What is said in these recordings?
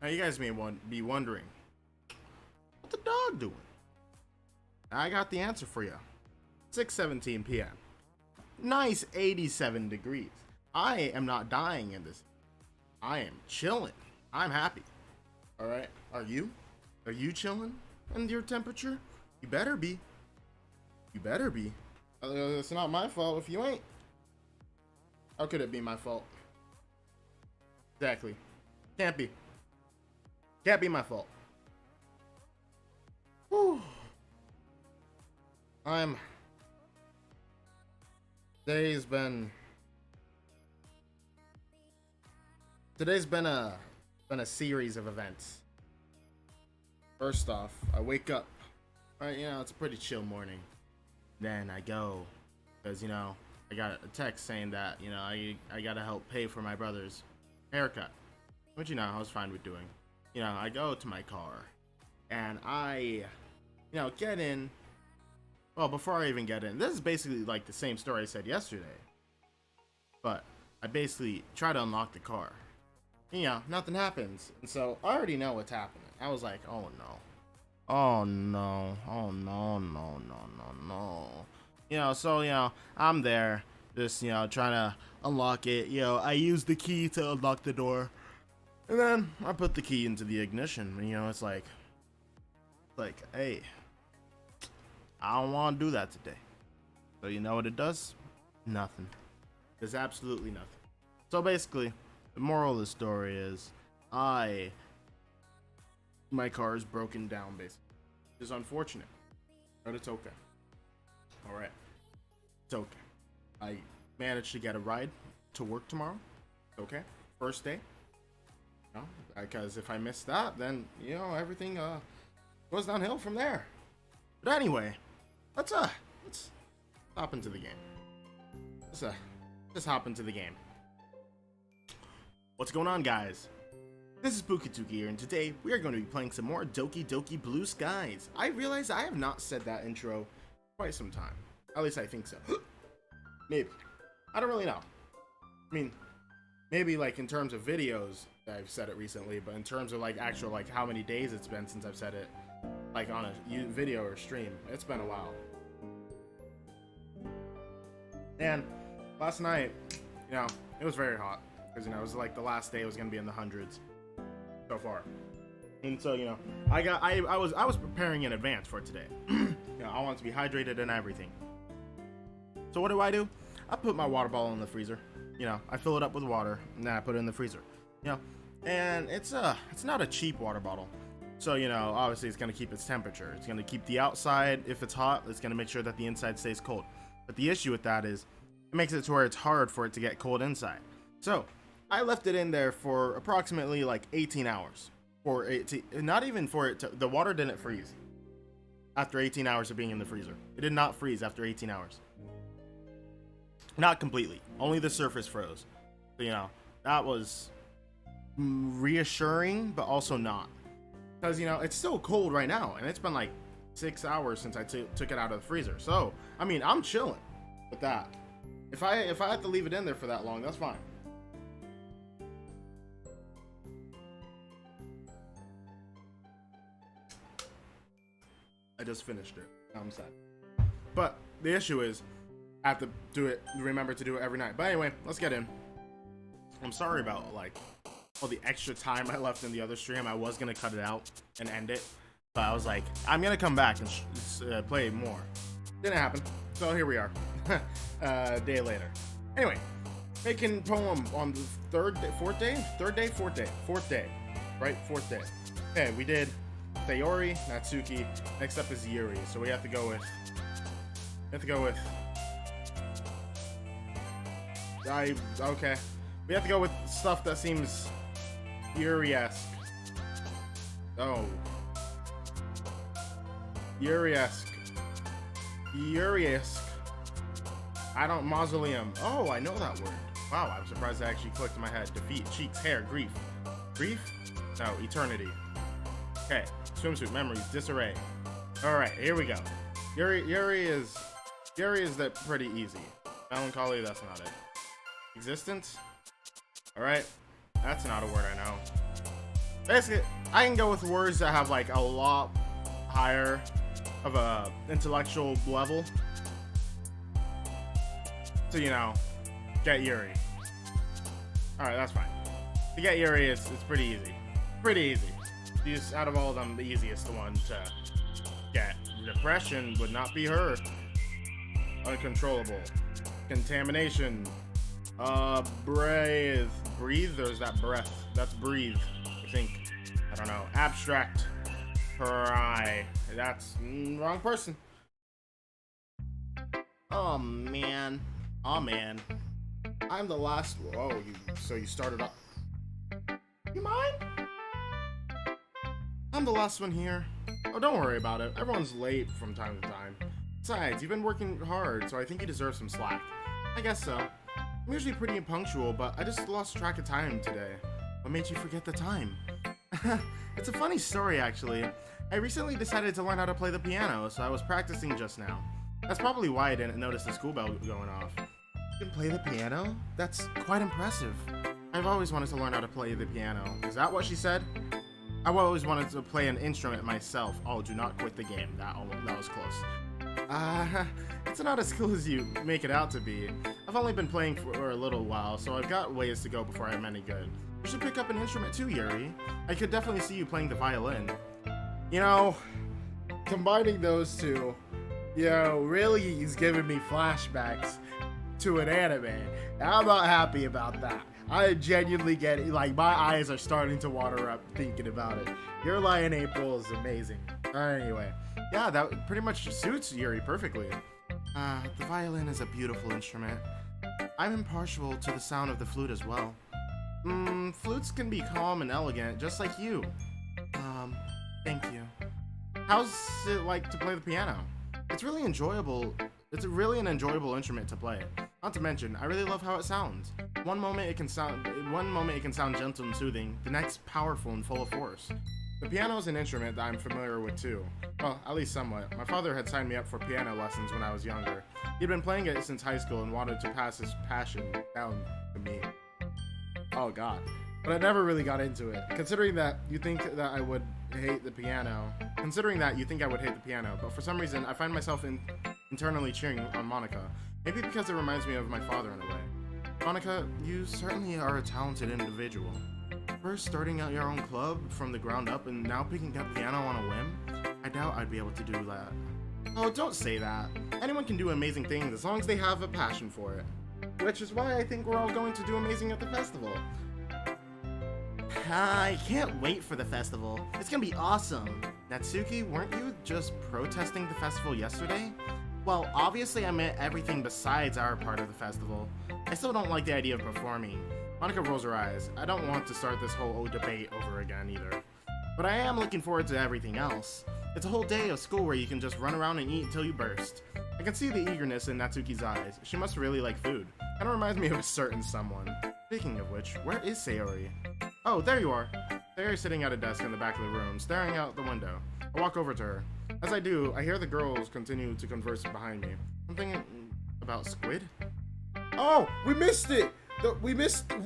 Now you guys may be wondering, what the dog doing? I got the answer for you. 6:17 p.m. Nice 87 degrees. I am not dying in this. I am chilling. I'm happy. All right. Are you? Are you chilling in your temperature? You better be. You better be. It's not my fault if you ain't. How could it be my fault? Exactly. Can't be. Can't be my fault. Whew. Today's been a series of events. First off, I wake up. Right, it's a pretty chill morning. Then I go, because I got a text saying that I gotta help pay for my brother's haircut, which I was fine with doing. I go to my car, and I get in. Well, before I even get in, this is basically like the same story I said yesterday, but I basically try to unlock the car. Nothing happens, and so I already know what's happening. I was like, oh no, oh no, oh no, no, no, no, no. So I'm there, just trying to unlock it. I use the key to unlock the door, and then I put the key into the ignition. It's like, hey, I don't want to do that today. So you know what it does? Nothing. There's absolutely nothing. So basically, the moral of the story is, my car is broken down, basically. It's unfortunate, but it's okay. All right, it's okay. I managed to get a ride to work tomorrow. Okay, first day. Because if I miss that, then everything goes downhill from there. But anyway, let's hop into the game. Let's hop into the game. What's going on, guys? This is PukaTuka here, and today we are going to be playing some more Doki Doki Blue Skies. I realize I have not said that intro quite some time. At least I think so. Maybe. I don't really know. I mean, maybe like in terms of videos I've said it recently, but in terms of like actual like how many days it's been since I've said it, like on a video or stream, it's been a while. And last night, it was very hot because it was like the last day. It was gonna be in the hundreds so far, and so I was preparing in advance for today. I want to be hydrated and everything. So what do? I put my water bottle in the freezer. I fill it up with water and then I put it in the freezer. And it's not a cheap water bottle. So, obviously it's going to keep its temperature. It's going to keep the outside, if it's hot, it's going to make sure that the inside stays cold. But the issue with that is it makes it to where it's hard for it to get cold inside. So, I left it in there for approximately like 18 hours. Not even for it to, the water didn't freeze after 18 hours of being in the freezer. It did not freeze after 18 hours. Not completely. Only the surface froze. So, that was reassuring, but also not. Because it's still cold right now, and it's been like 6 hours since I took it out of the freezer. So I mean, I'm chilling with that. If I have to leave it in there for that long, that's fine. I just finished it. I'm sad. But the issue is, I have to remember to do it every night. But anyway, let's get in. I'm sorry about like all the extra time I left in the other stream. I was gonna cut it out and end it, but I was like, I'm gonna come back and play more. Didn't happen, so here we are. A day later. Anyway, making poem on the fourth day, right? Fourth day. Okay, we did Sayori, Natsuki. Next up is Yuri, so we have to go with. Okay. We have to go with stuff that seems Yuri-esque. Oh. Yuri-esque. Yuri-esque. Mausoleum. Oh, I know that word. Wow, I'm surprised I actually clicked in my head. Defeat, cheeks, hair, grief. Grief? No, eternity. Okay, swimsuit, memories, disarray. Alright, here we go. Yuri is that pretty easy. Melancholy, that's not it. Existence? Alright, that's not a word I know. Basically, I can go with words that have like a lot higher of a intellectual level to, you know, get Yuri. Alright, that's fine. To get Yuri, it's pretty easy. Pretty easy. She's, out of all of them, the easiest one to get. Depression would not be her. Uncontrollable. Contamination. Breathe. Breathe, or is that breath? That's breathe, I think. I don't know. Abstract. Pry. That's wrong person. Oh man. Oh man. I'm the last. Oh, so you started up. You mind? I'm the last one here. Oh, don't worry about it. Everyone's late from time to time. Besides, you've been working hard, so I think you deserve some slack. I guess so. I'm usually pretty punctual, but I just lost track of time today. What made you forget the time? It's a funny story, actually. I recently decided to learn how to play the piano, so I was practicing just now. That's probably why I didn't notice the school bell going off. You can play the piano? That's quite impressive. I've always wanted to learn how to play the piano. Is that what she said? I've always wanted to play an instrument myself. Oh, do not quit the game. That was close. It's not as cool as you make it out to be. I've only been playing for a little while, so I've got ways to go before I'm any good. You should pick up an instrument too, Yuri. I could definitely see you playing the violin. You know, combining those two, really is giving me flashbacks to an anime. I'm not happy about that. I genuinely get it. Like, my eyes are starting to water up thinking about it. Your Lie in April is amazing. Anyway, yeah, that pretty much suits Yuri perfectly. The violin is a beautiful instrument. I'm impartial to the sound of the flute as well. Flutes can be calm and elegant, just like you. Thank you. How's it like to play the piano? It's really enjoyable. It's really an enjoyable instrument to play. Not to mention, I really love how it sounds. One moment it can sound gentle and soothing, the next powerful and full of force. The piano is an instrument that I'm familiar with too. Well, at least somewhat. My father had signed me up for piano lessons when I was younger. He'd been playing it since high school and wanted to pass his passion down to me. Oh god. But I never really got into it. Considering that you think I would hate the piano, but for some reason I find myself internally cheering on Monica. Maybe because it reminds me of my father in a way. Monica, you certainly are a talented individual. First starting out your own club from the ground up and now picking up piano on a whim? I doubt I'd be able to do that. Oh, don't say that. Anyone can do amazing things as long as they have a passion for it. Which is why I think we're all going to do amazing at the festival. I can't wait for the festival. It's gonna be awesome. Natsuki, weren't you just protesting the festival yesterday? Well, obviously I meant everything besides our part of the festival. I still don't like the idea of performing. Monica rolls her eyes. I don't want to start this whole debate over again either. But I am looking forward to everything else. It's a whole day of school where you can just run around and eat until you burst. I can see the eagerness in Natsuki's eyes. She must really like food. Kinda reminds me of a certain someone. Speaking of which, where is Sayori? Oh, there you are. Sayori's sitting at a desk in the back of the room, staring out the window. I walk over to her. As I do, I hear the girls continue to converse behind me. Something about squid? Oh, we missed it! We missed the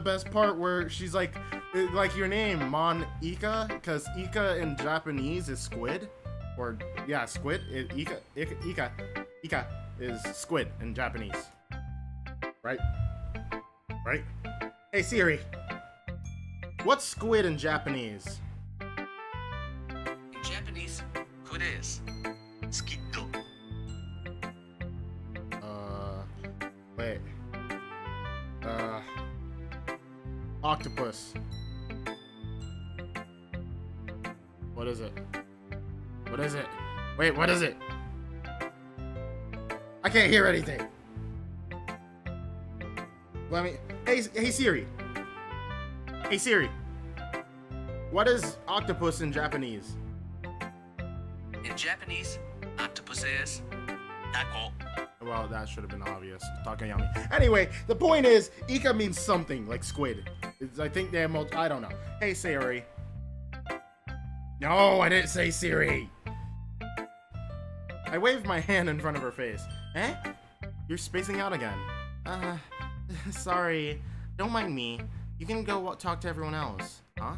best part where she's like your name, Mon Ika, because Ika in Japanese is squid, or yeah, squid. Ika is squid in Japanese, right? Right? Hey Siri, what's squid in Japanese? In Japanese, squid is skitto. Wait. Octopus. What is it? What is it? Wait, what is it? I can't hear anything. Let me. Hey Siri. Hey Siri. What is octopus in Japanese? In Japanese, octopus is taco. Well, that should have been obvious. Takayami. Anyway, the point is, Ika means something, like squid. I think they're I don't know. Hey, Sayori. No, I didn't say Siri. I waved my hand in front of her face. Eh? You're spacing out again. Sorry, don't mind me. You can go talk to everyone else. Huh?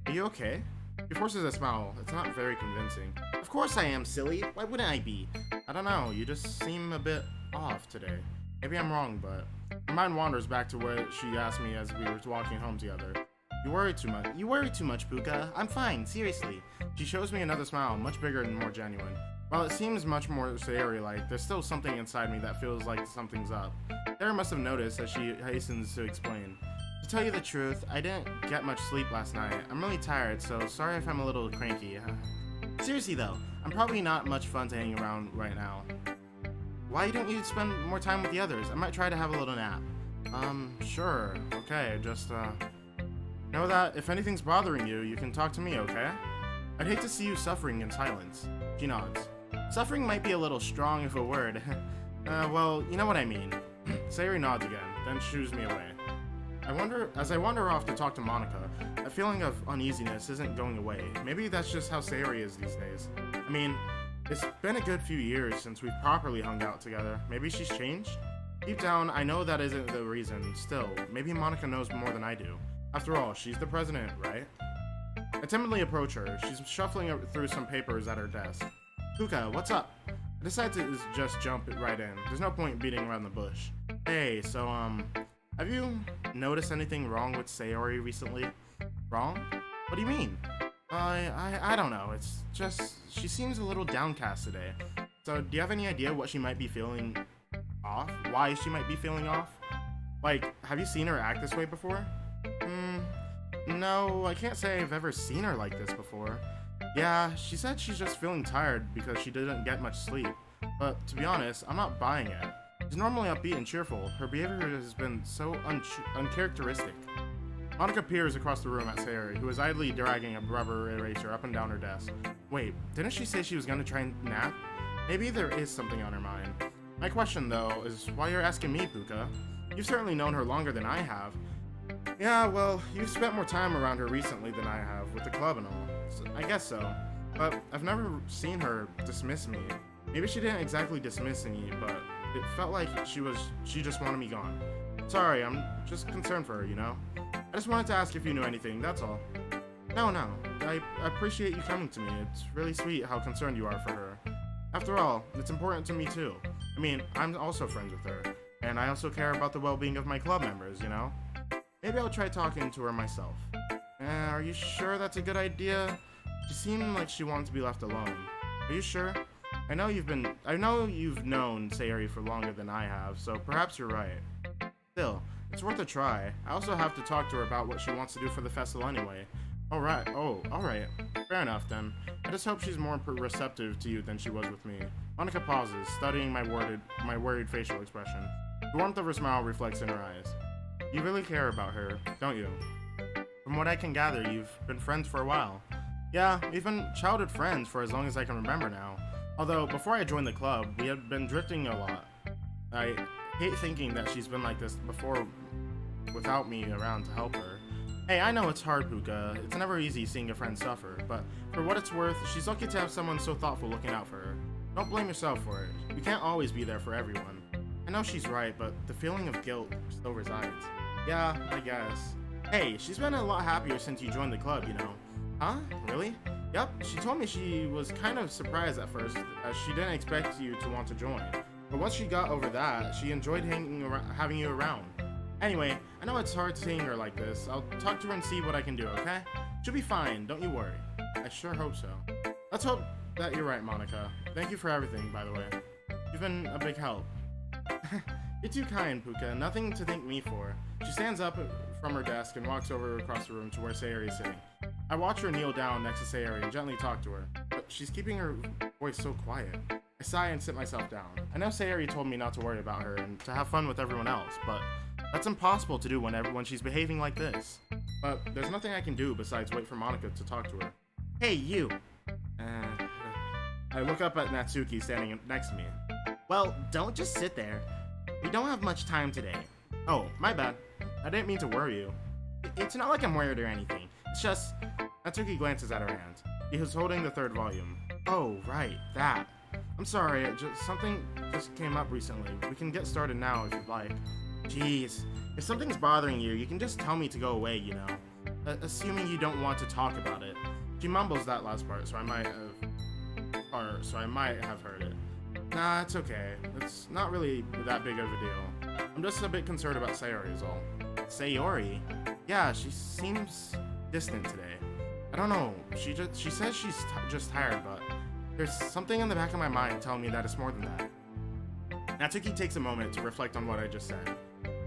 Are you okay? She forces a smile. It's not very convincing. Of course I am, silly. Why wouldn't I be? I don't know, you just seem a bit off today. Maybe I'm wrong, but my mind wanders back to what she asked me as we were walking home together. You worry too much. You worry too much, Puka. I'm fine, seriously. She shows me another smile, much bigger and more genuine. While it seems much more Sayori-like, there's still something inside me that feels like something's up. Sarah must have noticed as she hastens to explain. To tell you the truth, I didn't get much sleep last night. I'm really tired, so sorry if I'm a little cranky. Seriously though, I'm probably not much fun to hang around right now. Why don't you spend more time with the others? I might try to have a little nap. Sure. Okay, just, know that if anything's bothering you, you can talk to me, okay? I'd hate to see you suffering in silence. She nods. Suffering might be a little strong of a word. Well, you know what I mean. Sayori nods again, then shoos me away. As I wander off to talk to Monica, that feeling of uneasiness isn't going away. Maybe that's just how Sayori is these days. I mean, it's been a good few years since we've properly hung out together. Maybe she's changed? Deep down, I know that isn't the reason. Still, maybe Monica knows more than I do. After all, she's the president, right? I timidly approach her. She's shuffling through some papers at her desk. Puka, what's up? I decide to just jump right in. There's no point beating around the bush. Hey, so, have you noticed anything wrong with Sayori recently? Wrong? What do you mean? I don't know. It's just, she seems a little downcast today. So, do you have any idea what she might be feeling off? Why she might be feeling off? Like, have you seen her act this way before? No, I can't say I've ever seen her like this before. Yeah, she said she's just feeling tired because she didn't get much sleep. But to be honest, I'm not buying it. She's normally upbeat and cheerful. Her behavior has been so uncharacteristic. Monica peers across the room at Sayori, who is idly dragging a rubber eraser up and down her desk. Wait, didn't she say she was gonna try and nap? Maybe there is something on her mind. My question, though, is why you're asking me, Puka? You've certainly known her longer than I have. Yeah, well, you've spent more time around her recently than I have, with the club and all. So, I guess so. But I've never seen her dismiss me. Maybe she didn't exactly dismiss me, but it felt like she just wanted me gone. Sorry, I'm just concerned for her, you know? I just wanted to ask if you knew anything, that's all. No, I appreciate you coming to me. It's really sweet how concerned you are for her. After all, it's important to me too. I mean, I'm also friends with her, and I also care about the well-being of my club members, you know? Maybe I'll try talking to her myself. Are you sure that's a good idea? She seemed like she wanted to be left alone. Are you sure? I know you've known Sayori for longer than I have, so perhaps you're right. Still, it's worth a try. I also have to talk to her about what she wants to do for the festival anyway. Alright, alright. Fair enough then. I just hope she's more receptive to you than she was with me. Monica pauses, studying my worried facial expression. The warmth of her smile reflects in her eyes. You really care about her, don't you? From what I can gather, you've been friends for a while. Yeah, we've been childhood friends for as long as I can remember now. Although, before I joined the club, we had been drifting a lot. I hate thinking that she's been like this before without me around to help her. Hey, I know it's hard, Puka. It's never easy seeing a friend suffer, but for what it's worth, she's lucky to have someone so thoughtful looking out for her. Don't blame yourself for it. You can't always be there for everyone. I know she's right, but the feeling of guilt still resides. Yeah, I guess. Hey, she's been a lot happier since you joined the club, you know. Huh? Really? Yep, she told me she was kind of surprised at first, as she didn't expect you to want to join. But once she got over that, she enjoyed having you around. Anyway, I know it's hard seeing her like this. I'll talk to her and see what I can do, okay? She'll be fine, don't you worry. I sure hope so. Let's hope that you're right, Monica. Thank you for everything, by the way. You've been a big help. You're too kind, Puka. Nothing to thank me for. She stands up from her desk and walks over across the room to where Sayori is sitting. I watch her kneel down next to Sayori and gently talk to her, but she's keeping her voice so quiet. I sigh and sit myself down. I know Sayori told me not to worry about her and to have fun with everyone else, but that's impossible to do when she's behaving like this. But there's nothing I can do besides wait for Monica to talk to her. Hey, you! I look up at Natsuki standing next to me. Well, don't just sit there. We don't have much time today. Oh, my bad. I didn't mean to worry you. It's not like I'm worried or anything. It's just... Natsuki glances at her hand. He was holding the third volume. Oh, right, that. I'm sorry, something just came up recently. We can get started now if you'd like. Jeez, if something's bothering you, you can just tell me to go away, you know. Assuming you don't want to talk about it. She mumbles that last part, so I might have heard it. Nah, it's okay. It's not really that big of a deal. I'm just a bit concerned about Sayori is all. Sayori? Yeah, she seems distant today. I don't know. She says she's just tired, but there's something in the back of my mind telling me that it's more than that. Natsuki takes a moment to reflect on what I just said.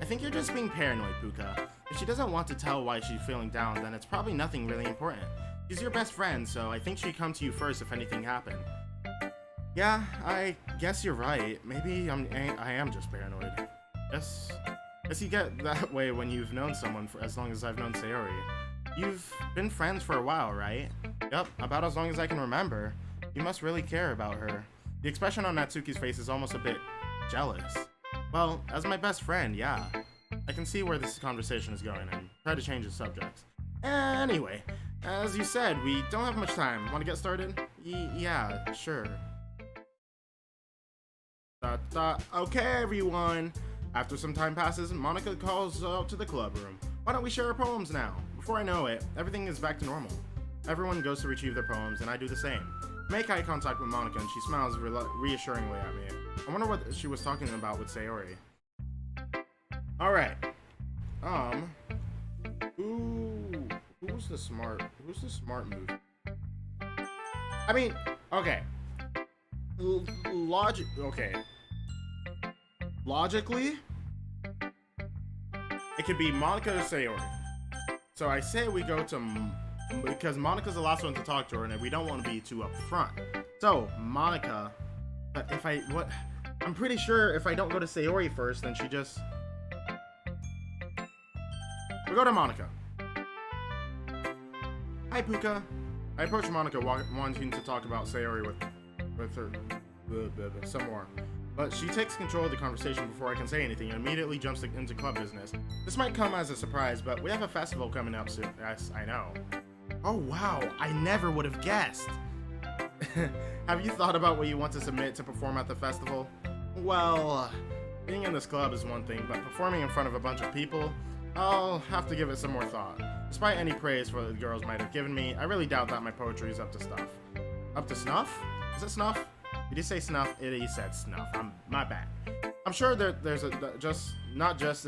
I think you're just being paranoid, Puka. If she doesn't want to tell why she's feeling down, then it's probably nothing really important. She's your best friend, so I think she'd come to you first if anything happened. Yeah, I guess you're right. Maybe I am just paranoid. Guess you get that way when you've known someone for as long as I've known Sayori. You've been friends for a while, right? Yup, about as long as I can remember. You must really care about her. The expression on Natsuki's face is almost a bit jealous. Well, as my best friend, yeah. I can see where this conversation is going and try to change the subject. Anyway, as you said, we don't have much time. Want to get started? Yeah, sure. Okay, everyone. After some time passes, Monica calls out to the club room. Why don't we share our poems now? Before I know it, everything is back to normal. Everyone goes to retrieve their poems, and I do the same. Make eye contact with Monica, and she smiles reassuringly at me. I wonder what she was talking about with Sayori. Alright. Who's the smart move? I mean, okay. Logically, it could be Monica or Sayori. So I say we go to, because Monica's the last one to talk to her, and we don't want to be too upfront. So Monica, but I'm pretty sure if I don't go to Sayori first, then she just. We go to Monica. Hi, Puka. I approach Monica, wanting to talk about Sayori with her some more. But she takes control of the conversation before I can say anything and immediately jumps into club business. This might come as a surprise, but we have a festival coming up soon. Yes, I know. Oh wow, I never would have guessed. Have you thought about what you want to submit to perform at the festival? Well, being in this club is one thing, but performing in front of a bunch of people, I'll have to give it some more thought. Despite any praise the girls might have given me, I really doubt that my poetry is up to stuff. Up to snuff? Is it snuff? Did he say snuff? He said snuff. My bad. I'm sure that there's not just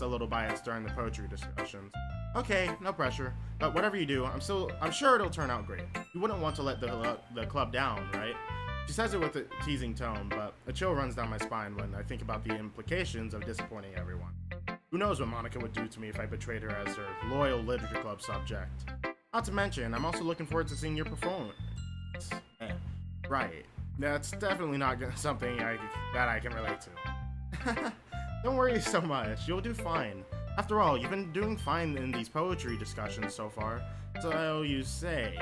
a little bias during the poetry discussions. Okay, no pressure. But whatever you do, I'm sure it'll turn out great. You wouldn't want to let the club down, right? She says it with a teasing tone, but a chill runs down my spine when I think about the implications of disappointing everyone. Who knows what Monica would do to me if I betrayed her as her loyal literature club subject. Not to mention, I'm also looking forward to seeing your performance. Right. That's definitely not something that I can relate to. Don't worry so much. You'll do fine. After all, you've been doing fine in these poetry discussions so far. So you say.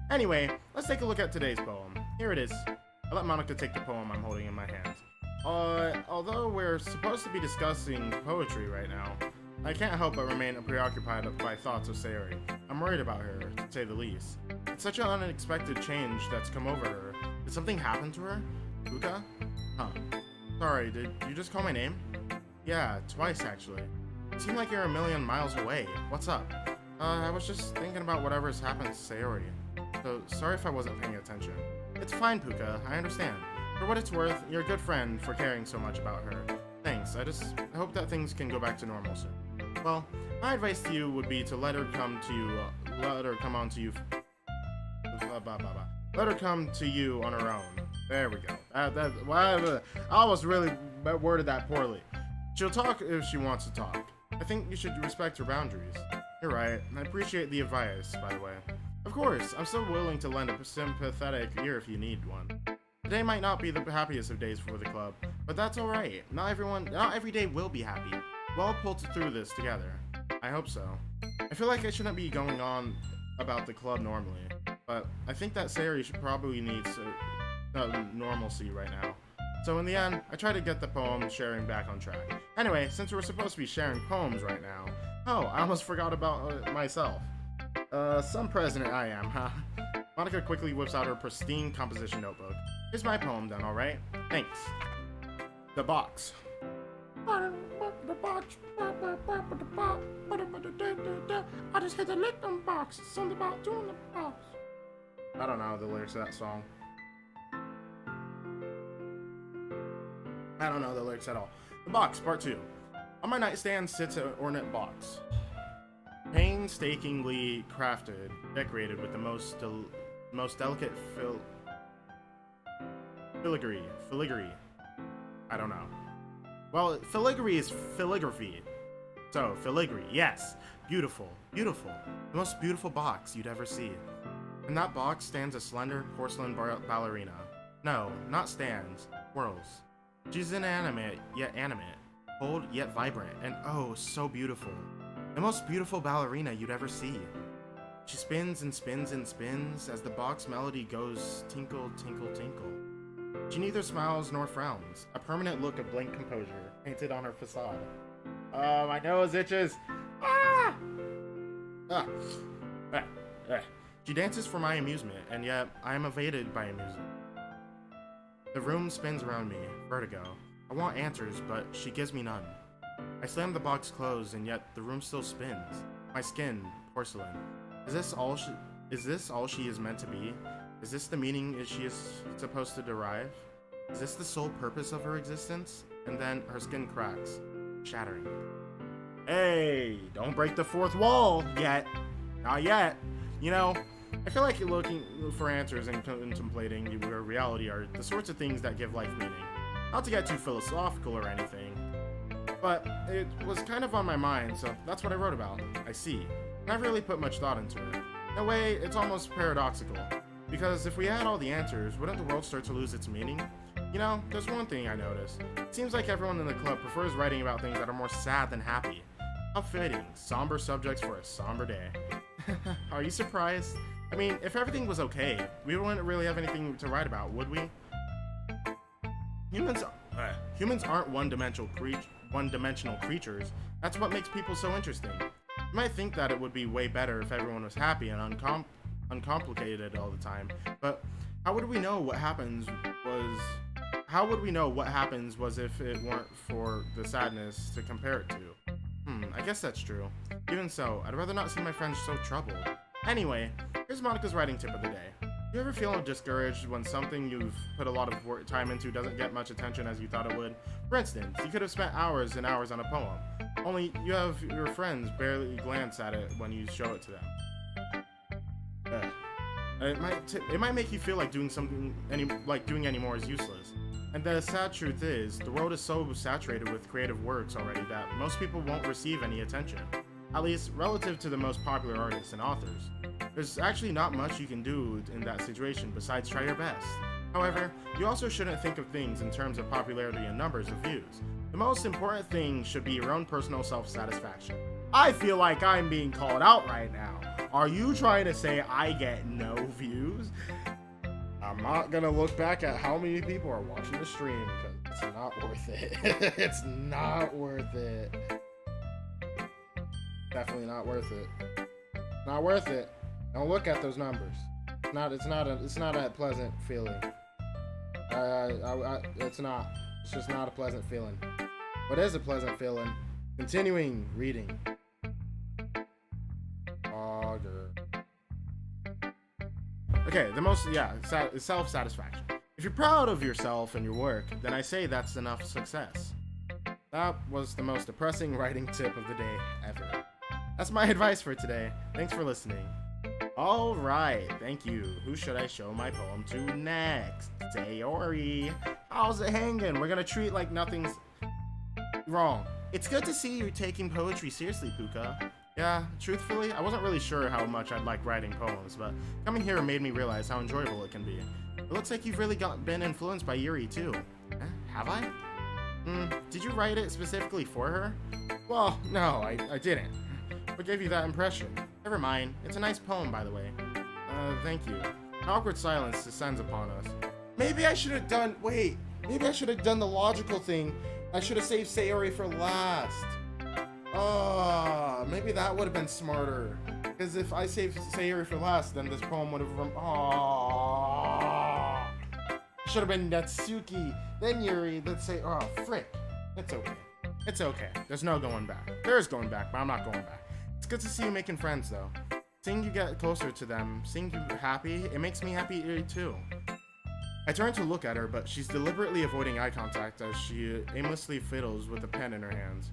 Anyway, let's take a look at today's poem. Here it is. I let Monica take the poem I'm holding in my hands. Although we're supposed to be discussing poetry right now, I can't help but remain preoccupied by thoughts of Sayori. I'm worried about her, to say the least. It's such an unexpected change that's come over her. Did something happen to her? Puka? Huh. Sorry, did you just call my name? Yeah, twice actually. It seemed like you're a million miles away. What's up? I was just thinking about whatever's happened to Sayori. So, sorry if I wasn't paying attention. It's fine, Puka, I understand. For what it's worth, you're a good friend for caring so much about her. Thanks, I hope that things can go back to normal soon. Well, my advice to you would be to let her come to you on her own. There we go. I almost really worded that poorly. She'll talk if she wants to talk. I think you should respect her boundaries. You're right. I appreciate the advice, by the way. Of course, I'm still willing to lend a sympathetic ear if you need one. Today might not be the happiest of days for the club, but that's alright. Not every day will be happy. We'll all pull through this together. I hope so. I feel like I shouldn't be going on about the club normally, but I think that Sayori probably needs normalcy right now. So in the end, I try to get the poem sharing back on track. Anyway, since we're supposed to be sharing poems right now, oh, I almost forgot about myself. Some president I am, huh? Monica quickly whips out her pristine composition notebook. Here's my poem then, alright? Thanks. The box. The box. I just hit the lick on box. It's something about doing the box. I don't know the lyrics of that song. I don't know the lyrics at all. The box, part 2. On my nightstand sits an ornate box. Painstakingly crafted, decorated with the most delicate filigree. I don't know. Well, filigree is filigraphy. So, filigree, yes. Beautiful, beautiful. The most beautiful box you'd ever see. In that box stands a slender porcelain ballerina. No, not stands. Whirls. She's inanimate, yet animate. Cold, yet vibrant. And oh, so beautiful. The most beautiful ballerina you'd ever see. She spins and spins and spins as the box melody goes tinkle, tinkle, tinkle. She neither smiles nor frowns, a permanent look of blank composure painted on her facade. Oh, my nose itches! Ah! She dances for my amusement, and yet I am evaded by amusement. The room spins around me, vertigo. I want answers, but she gives me none. I slam the box closed, and yet the room still spins. My skin, porcelain. Is this all she is meant to be? Is this the meaning she is supposed to derive? Is this the sole purpose of her existence? And then her skin cracks, shattering. Hey, don't break the fourth wall yet. Not yet. You know, I feel like looking for answers and contemplating where reality are the sorts of things that give life meaning. Not to get too philosophical or anything, but it was kind of on my mind, so that's what I wrote about. I see. And I've really put much thought into it. In a way, it's almost paradoxical. Because if we had all the answers, wouldn't the world start to lose its meaning? You know, there's one thing I noticed. It seems like everyone in the club prefers writing about things that are more sad than happy. How fitting. Somber subjects for a somber day. Are you surprised? I mean, if everything was okay, we wouldn't really have anything to write about, would we? Humans aren't one-dimensional creatures. That's what makes people so interesting. You might think that it would be way better if everyone was happy and uncomplicated all the time, but how would we know what happens was if it weren't for the sadness to compare it to? I guess that's true. Even so, I'd rather not see my friends so troubled. Anyway, here's Monica's writing tip of the day. You ever feel discouraged when something you've put a lot of time into doesn't get much attention as you thought it would? For instance, you could have spent hours and hours on a poem, only you have your friends barely glance at it when you show it to them. It might make you feel like doing any more is useless. And the sad truth is, the world is so saturated with creative works already that most people won't receive any attention. At least, relative to the most popular artists and authors. There's actually not much you can do in that situation besides try your best. However, you also shouldn't think of things in terms of popularity and numbers of views. The most important thing should be your own personal self-satisfaction. I feel like I'm being called out right now. Are you trying to say I get no views? I'm not gonna look back at how many people are watching the stream because it's not worth it. It's not worth it. Definitely not worth it. Not worth it. Don't look at those numbers. It's not a pleasant feeling. It's not. It's just not a pleasant feeling. What is a pleasant feeling? Continuing reading. Okay, self-satisfaction. If you're proud of yourself and your work, then I say that's enough success. That was the most depressing writing tip of the day ever. That's my advice for today. Thanks for listening. Alright, thank you. Who should I show my poem to next? Sayori. How's it hanging? We're gonna treat like nothing's wrong. It's good to see you taking poetry seriously, Puka. Yeah, truthfully, I wasn't really sure how much I'd like writing poems, but coming here made me realize how enjoyable it can be. It looks like you've really been influenced by Yuri, too. Have I? Did you write it specifically for her? Well, no, I didn't. What gave you that impression? Never mind. It's a nice poem, by the way. Thank you. An awkward silence descends upon us. Maybe I should have done the logical thing. I should have saved Sayori for last. Maybe that would have been smarter. Because if I saved Sayori for last, then this poem would have Should have been Natsuki, then Yuri, let's say, oh, frick. It's okay. It's okay. There's no going back. There's going back, but I'm not going back. It's good to see you making friends, though. Seeing you get closer to them, seeing you happy, it makes me happy too. I turn to look at her, but she's deliberately avoiding eye contact as she aimlessly fiddles with a pen in her hands.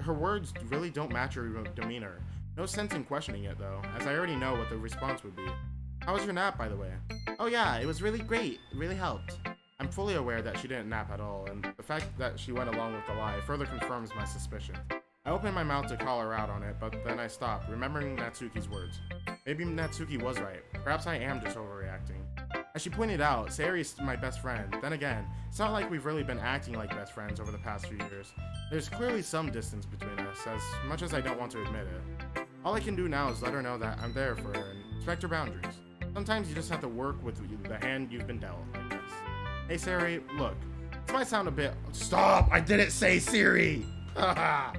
Her words really don't match her demeanor. No sense in questioning it, though, as I already know what the response would be. How was your nap, by the way? Oh yeah, it was really great. It really helped. I'm fully aware that she didn't nap at all, and the fact that she went along with the lie further confirms my suspicion. I opened my mouth to call her out on it, but then I stopped, remembering Natsuki's words. Maybe Natsuki was right. Perhaps I am just overreacting. As she pointed out, Sayori is my best friend. Then again, it's not like we've really been acting like best friends over the past few years. There's clearly some distance between us, as much as I don't want to admit it. All I can do now is let her know that I'm there for her and respect her boundaries. Sometimes you just have to work with the hand you've been dealt, I guess. Hey Sayori, look, this might sound a bit— Stop! I didn't say Siri! Haha!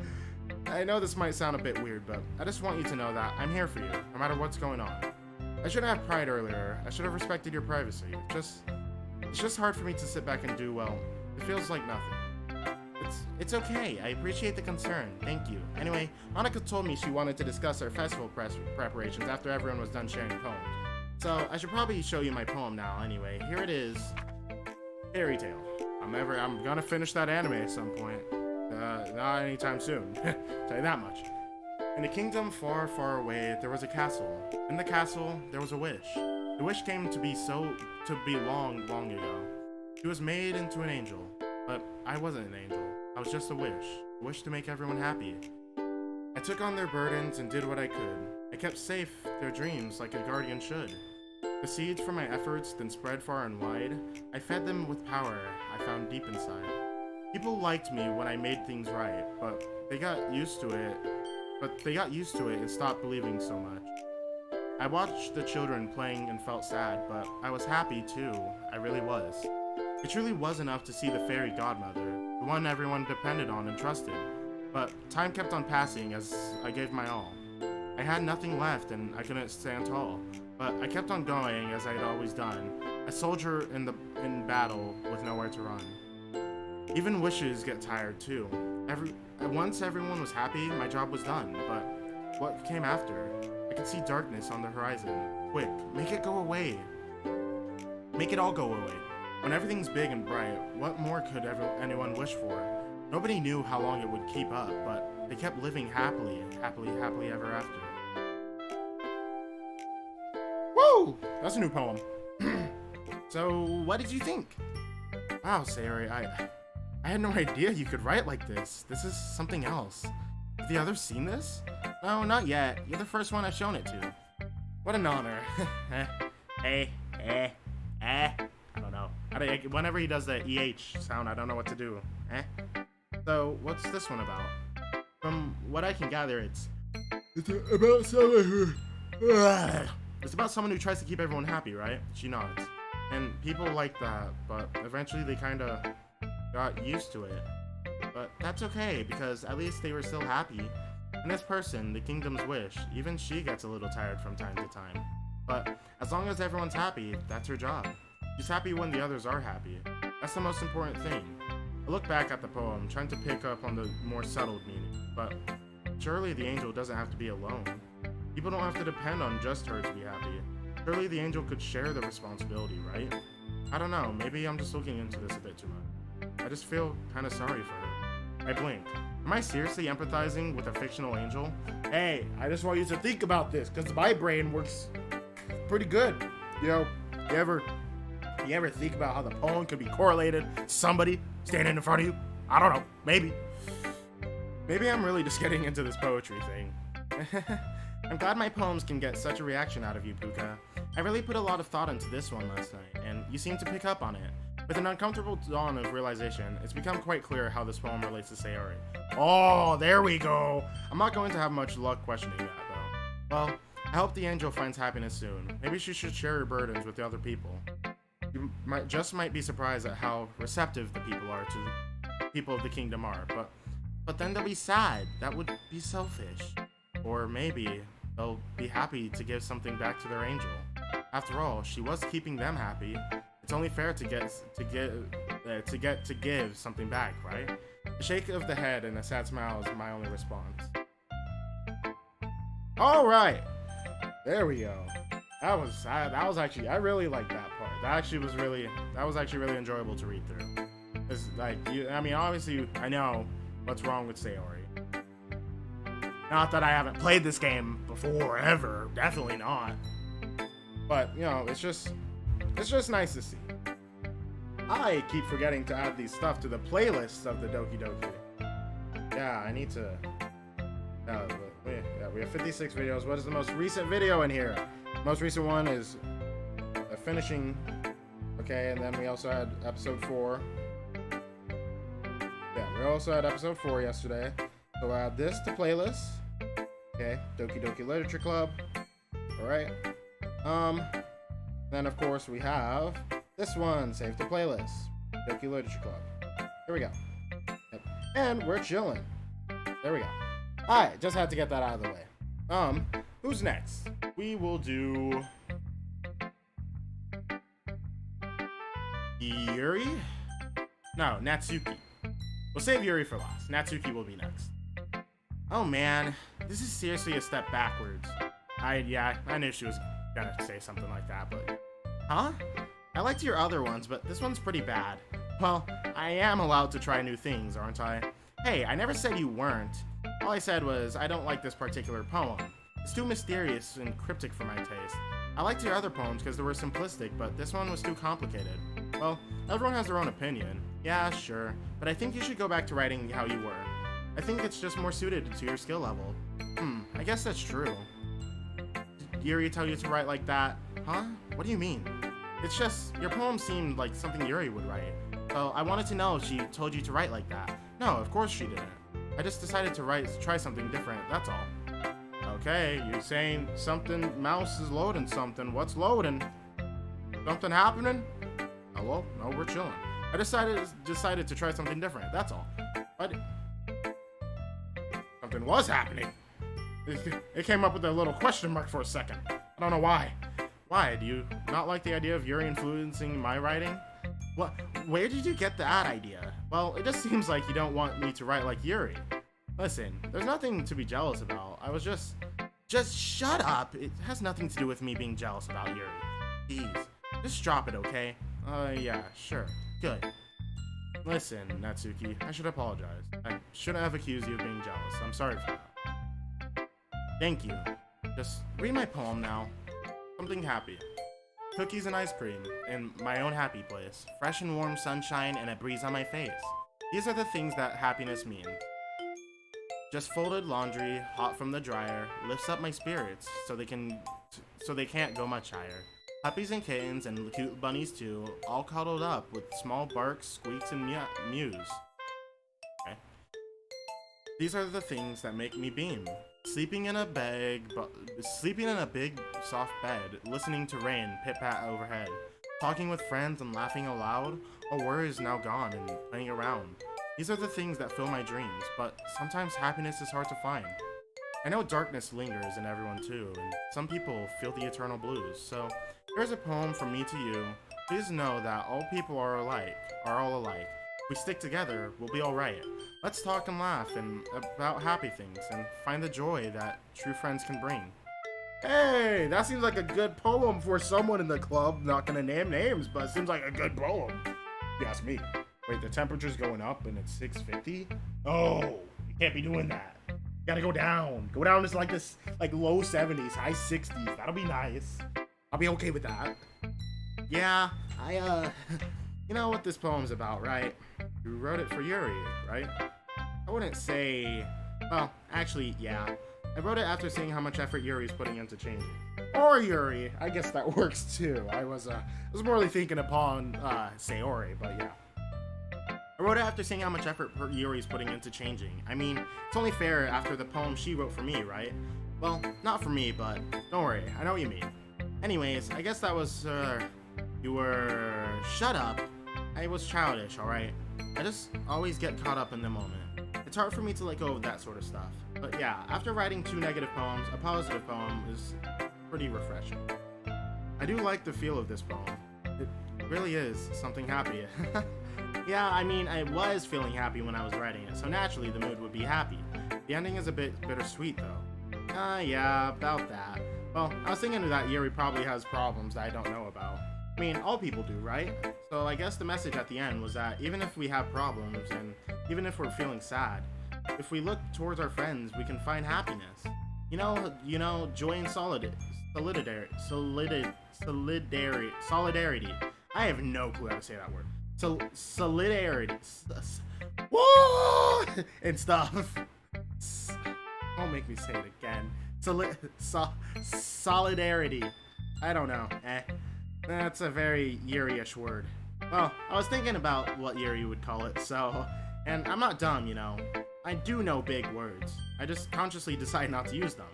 I know this might sound a bit weird, but I just want you to know that I'm here for you, no matter what's going on. I should have pried earlier. I should have respected your privacy. It's just hard for me to sit back and do, well, it feels like nothing. It's okay. I appreciate the concern. Thank you. Anyway, Monica told me she wanted to discuss our festival preparations after everyone was done sharing poems. So I should probably show you my poem now anyway. Here it is. Fairy Tale. I'm gonna finish that anime at some point. Not anytime soon. Tell you that much. In a kingdom far, far away, there was a castle. In the castle, there was a wish. The wish came to be long, long ago. She was made into an angel, but I wasn't an angel. I was just a wish to make everyone happy. I took on their burdens and did what I could. I kept safe their dreams like a guardian should. The seeds from my efforts then spread far and wide. I fed them with power I found deep inside. People liked me when I made things right, but they got used to it and stopped believing so much. I watched the children playing and felt sad, but I was happy too. I really was. It truly was enough to see the fairy godmother, the one everyone depended on and trusted. But time kept on passing as I gave my all. I had nothing left and I couldn't stand tall, but I kept on going as I had always done, a soldier in battle with nowhere to run. Even wishes get tired too. Once everyone was happy, my job was done, but what came after? I could see darkness on the horizon. Quick, make it go away. Make it all go away. When everything's big and bright, what more could anyone wish for? Nobody knew how long it would keep up, but they kept living happily ever after. Woo! That's a new poem. So, what did you think? Wow, Sayori, I had no idea you could write like this. This is something else. Have the others seen this? No, not yet. You're the first one I've shown it to. What an honor. I don't know. Whenever he does the EH sound, I don't know what to do. So, what's this one about? From what I can gather, it's about someone who... It's about someone who tries to keep everyone happy, right? She nods. And people like that, but eventually they kinda got used to it. But that's okay, because at least they were still happy. And this person, the kingdom's wish, even she gets a little tired from time to time. But as long as everyone's happy, that's her job. She's happy when the others are happy. That's the most important thing. I look back at the poem, trying to pick up on the more settled meaning, but surely the angel doesn't have to be alone. People don't have to depend on just her to be happy. Surely the angel could share the responsibility, right? I don't know, maybe I'm just looking into this a bit too much. I just feel kinda sorry for her. I blink. Am I seriously empathizing with a fictional angel? Hey, I just want you to think about this, because my brain works pretty good. You know, you ever think about how the poem could be correlated to somebody standing in front of you? I don't know, maybe. Maybe I'm really just getting into this poetry thing. I'm glad my poems can get such a reaction out of you, Puka. I really put a lot of thought into this one last night, and you seem to pick up on it. With an uncomfortable dawn of realization, it's become quite clear how this poem relates to Sayori. Oh, there we go! I'm not going to have much luck questioning that, though. Well, I hope the angel finds happiness soon. Maybe she should share her burdens with the other people. You might be surprised at how receptive the people are to the people of the kingdom are, but then they'll be sad. That would be selfish. Or maybe they'll be happy to give something back to their angel. After all, she was keeping them happy. it's only fair to give something back, right? A shake of the head and a sad smile is my only response. All right, there we go. That was actually, I really liked that part. That was actually really enjoyable to read through. It's like, I mean, obviously, I know what's wrong with Sayori. Not that I haven't played this game before, ever. Definitely not. But, you know, it's just nice to see. I keep forgetting to add these stuff to the playlist of the Doki Doki. Yeah, I need to. We have 56 videos. What is the most recent video in here? Most recent one is finishing. Okay, and then we also had episode 4. Yeah, we also had episode 4 yesterday. So add this to playlist. Okay, Doki Doki Literature Club. Alright. Then of course we have this one, save to playlist. Doki Literature Club. Here we go. Yep. And we're chilling. There we go. Alright, just had to get that out of the way. Who's next? We will do Yuri? No, Natsuki. We'll save Yuri for last. Natsuki will be next. Oh man, this is seriously a step backwards. I knew she was gonna say something like that, but... Huh? I liked your other ones, but this one's pretty bad. Well, I am allowed to try new things, aren't I? Hey, I never said you weren't. All I said was, I don't like this particular poem. It's too mysterious and cryptic for my taste. I liked your other poems because they were simplistic, but this one was too complicated. Well, everyone has their own opinion. Yeah, sure, but I think you should go back to writing how you were. I think it's just more suited to your skill level. I guess that's true. Did Yuri tell you to write like that? Huh? What do you mean? It's just, your poem seemed like something Yuri would write. So I wanted to know if she told you to write like that. No, of course she didn't. I just decided to try something different, that's all. Okay, you're saying something, mouse is loading something. What's loading? Something happening? Oh, well, no, we're chilling. I decided to try something different, that's all. But something was happening. It came up with a little question mark for a second. I don't know why. Why? Do you not like the idea of Yuri influencing my writing? What? Where did you get that idea? Well, it just seems like you don't want me to write like Yuri. Listen, there's nothing to be jealous about. I was just shut up. It has nothing to do with me being jealous about Yuri. Jeez, just drop it, okay? Yeah, sure. Good. Listen, Natsuki, I should apologize. I shouldn't have accused you of being jealous. I'm sorry for that. Thank you. Just read my poem now. Something happy. Cookies and ice cream in my own happy place. Fresh and warm sunshine and a breeze on my face. These are the things that happiness means. Just folded laundry, hot from the dryer, lifts up my spirits so they can't go much higher. Puppies and kittens and cute bunnies too, all cuddled up with small barks, squeaks, and mews. Okay. These are the things that make me beam. Sleeping in a big, soft bed, listening to rain pit-pat overhead, talking with friends and laughing aloud. All worry is now gone and playing around. These are the things that fill my dreams, but sometimes happiness is hard to find. I know darkness lingers in everyone too, and some people feel the eternal blues, so here's a poem from me to you. Please know that all people are all alike. If we stick together, we'll be alright. Let's talk and laugh about happy things, and find the joy that true friends can bring. Hey, that seems like a good poem for someone in the club. Not gonna name names, but it seems like a good poem. If you ask me. Wait, the temperature's going up and it's 650? Oh, you can't be doing that. You gotta go down. Go down to like low 70s, high 60s. That'll be nice. I'll be okay with that. Yeah, you know what this poem's about, right? You wrote it for Yuri, right? I wouldn't say... Well, actually, yeah. I wrote it after seeing how much effort Yuri's putting into changing. Or Yuri. I guess that works too. I was morely thinking upon Sayori, but yeah. I wrote it after seeing how much effort Yuri's putting into changing. I mean, it's only fair after the poem she wrote for me, right? Well, not for me, but don't worry, I know what you mean. Anyways, I guess that was, you were... Shut up. I was childish, alright? I just always get caught up in the moment. It's hard for me to let go of that sort of stuff. But yeah, after writing 2 negative poems, a positive poem is pretty refreshing. I do like the feel of this poem. really is something happy. Yeah, I mean, I was feeling happy when I was writing it, so naturally the mood would be happy. The ending is a bit bittersweet, though. Yeah, about that. Well, I was thinking that Yuri probably has problems that I don't know about. I mean, all people do, right? So I guess the message at the end was that even if we have problems, and even if we're feeling sad, if we look towards our friends, we can find happiness. You know, joy and solidarity. I have no clue how to say that word. Solidarity. Whoa! And stuff. Don't make me say it again. Solidarity. I don't know. That's a very Yuri-ish word. Well, I was thinking about what Yuri would call it, so... And I'm not dumb, you know. I do know big words. I just consciously decide not to use them.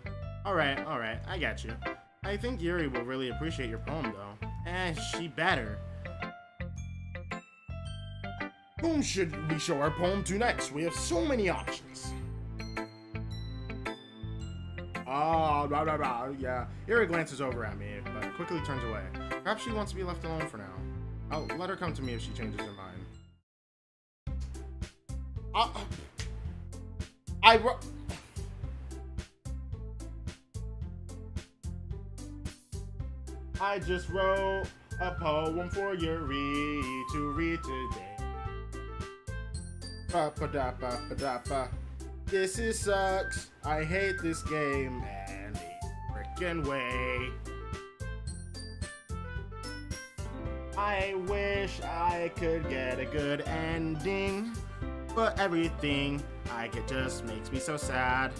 Alright, I get you. I think Yuri will really appreciate your poem, though. She better. Whom should we show our poem to next? We have so many options. Yeah. Yuri glances over at me, but quickly turns away. Perhaps she wants to be left alone for now. I'll let her come to me if she changes her mind. I just wrote a poem for Yuri to read today. Ba-ba-da-ba-ba-da-ba. This is sucks. I hate this game any frickin' way. I wish I could get a good ending, but everything I get just makes me so sad.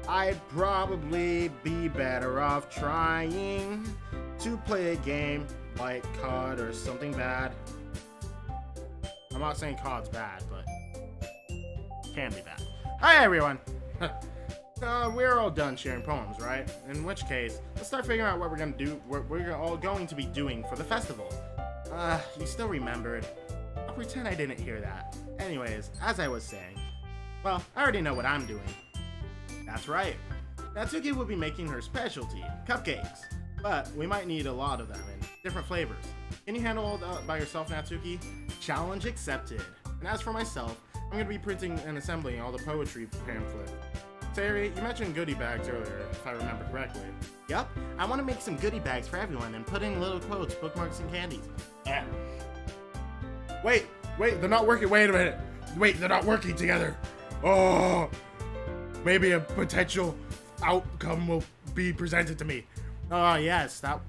I'd probably be better off trying to play a game like COD or something bad. I'm not saying COD's bad, but it can be bad. Hi everyone! We're all done sharing poems, right? In which case, let's start figuring out what we're gonna do, what we're all going to be doing for the festival. You still remembered. I'll pretend I didn't hear that. Anyways, as I was saying, well, I already know what I'm doing. That's right. Natsuki will be making her specialty, cupcakes. But we might need a lot of them in different flavors. Can you handle all that by yourself, Natsuki? Challenge accepted. And as for myself, I'm going to be printing and assembling all the poetry pamphlets. Sayori, you mentioned goodie bags earlier, if I remember correctly. Yup, I want to make some goodie bags for everyone and put in little quotes, bookmarks, and candies. Wait, they're not working. Wait a minute. Wait, they're not working together. Oh, maybe a potential outcome will be presented to me. Oh, yes, that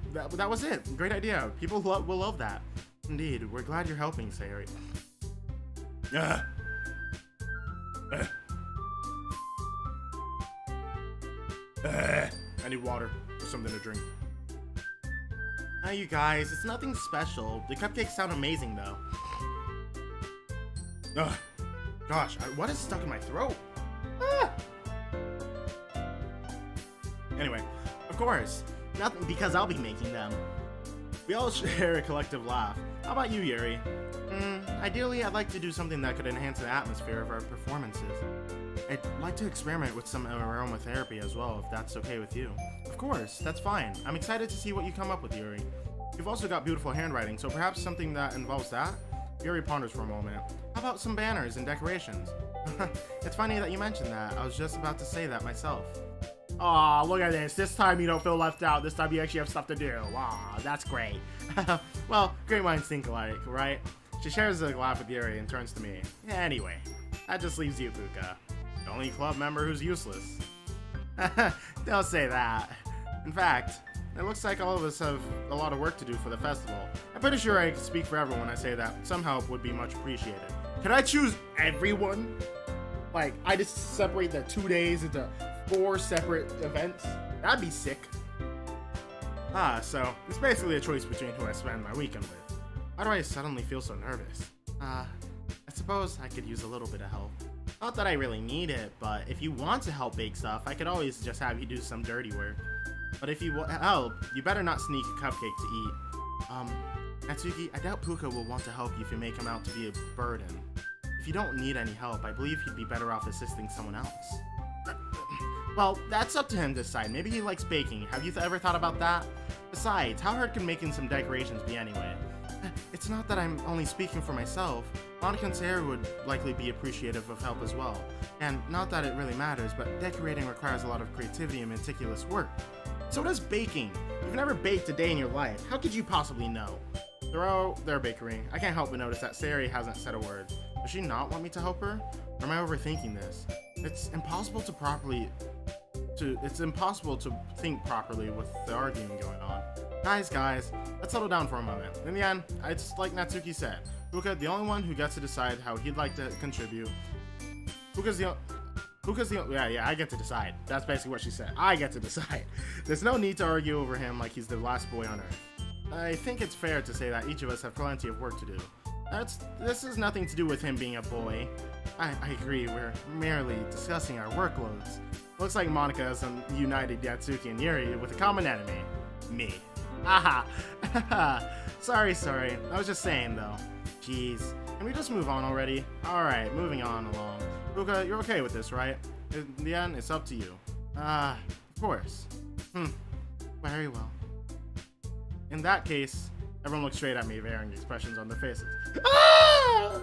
was it. Great idea. People will love that. Indeed, we're glad you're helping, Sayori. I need water or something to drink. You guys, it's nothing special. The cupcakes sound amazing, though. Gosh, what is stuck in my throat? Anyway, of course, nothing because I'll be making them. We all share a collective laugh. How about you, Yuri? Ideally, I'd like to do something that could enhance the atmosphere of our performances. I'd like to experiment with some aromatherapy as well, if that's okay with you. Of course, that's fine. I'm excited to see what you come up with, Yuri. You've also got beautiful handwriting, so perhaps something that involves that? Yuri ponders for a moment. How about some banners and decorations? It's funny that you mentioned that. I was just about to say that myself. Aw, look at this. This time you don't feel left out. This time you actually have stuff to do. Aw, that's great. Well, great minds think alike, right? She shares a laugh with Yuri and turns to me. Anyway, that just leaves you, Puka. The only club member who's useless. Don't say that. In fact, it looks like all of us have a lot of work to do for the festival. I'm pretty sure I can speak for everyone when I say that some help would be much appreciated. Can I choose everyone? Like, I just separate the 2 days into 4 separate events? That'd be sick. So it's basically a choice between who I spend my weekend with. Why do I suddenly feel so nervous? I suppose I could use a little bit of help. Not that I really need it, but if you want to help bake stuff, I could always just have you do some dirty work. But if you help, you better not sneak a cupcake to eat. Natsuki, I doubt Puka will want to help you if you make him out to be a burden. If you don't need any help, I believe he'd be better off assisting someone else. Well, that's up to him to decide. Maybe he likes baking. Have you ever thought about that? Besides, how hard can making some decorations be anyway? It's not that I'm only speaking for myself. Monika and Sayori would likely be appreciative of help as well. And not that it really matters, but decorating requires a lot of creativity and meticulous work. So does baking. You've never baked a day in your life. How could you possibly know? They're baking. I can't help but notice that Sayori hasn't said a word. Does she not want me to help her? Or am I overthinking this? It's impossible to think properly with the arguing going on. Guys, let's settle down for a moment. In the end, it's like Natsuki said. Puka, the only one who gets to decide how he'd like to contribute. Yeah, I get to decide. That's basically what she said. I get to decide. There's no need to argue over him like he's the last boy on Earth. I think it's fair to say that each of us have plenty of work to do. This has nothing to do with him being a boy. I agree, we're merely discussing our workloads. Looks like Monika has united Natsuki and Yuri with a common enemy. Me. Aha! Sorry. I was just saying, though. Jeez. Can we just move on already? Alright, moving on along. Puka, you're okay with this, right? In the end, it's up to you. Of course. Very well. In that case, everyone looks straight at me, varying expressions on their faces. I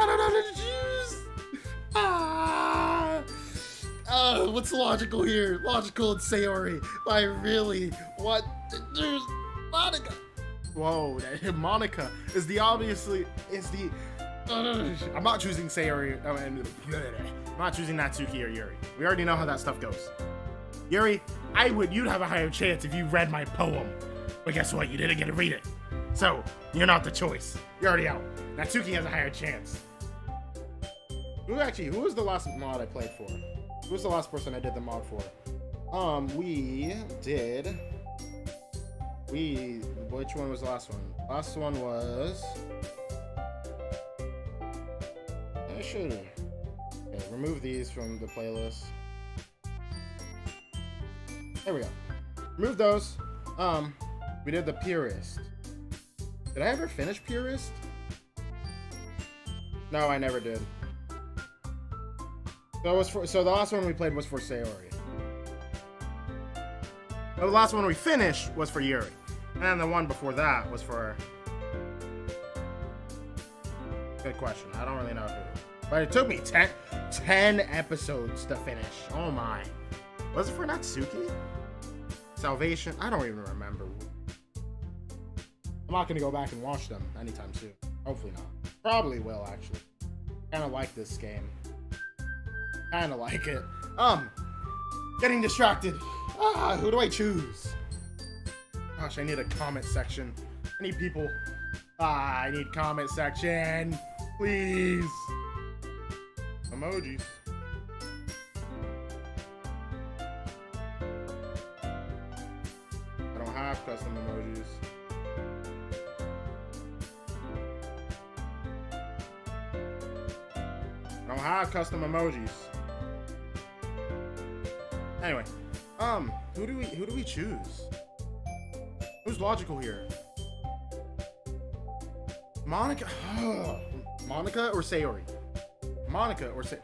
don't know how to choose. What's logical here? Logical and Sayori. I really want to choose Monika. Whoa, Monika is I'm not choosing Sayori. I'm not choosing Natsuki or Yuri. We already know how that stuff goes. Yuri, you'd have a higher chance if you read my poem. But guess what? You didn't get to read it. So, you're not the choice. You're already out. Natsuki has a higher chance. Who was the last mod I played for? Who was the last person I did the mod for? Which one was the last one? Last one was... Okay, remove these from the playlist. There we go. Remove those. We did the Purist. Did I ever finish Purist? No, I never did. So the last one we played was for Sayori. The last one we finished was for Yuri. And the one before that was for... Good question. I don't really know who. But it took me 10 episodes to finish. Oh my. Was it for Natsuki? Salvation? I don't even remember. I'm not going to go back and watch them anytime soon. Hopefully not. Probably will, actually. Kind of like this game. Kind of like it. Getting distracted. Who do I choose? Gosh, I need a comment section. I need people. I need comment section. Please. Emojis. I don't have custom emojis. I don't have custom emojis. Anyway, who do we choose? Who's logical here? Monika or Sayori? Monika or Sayori?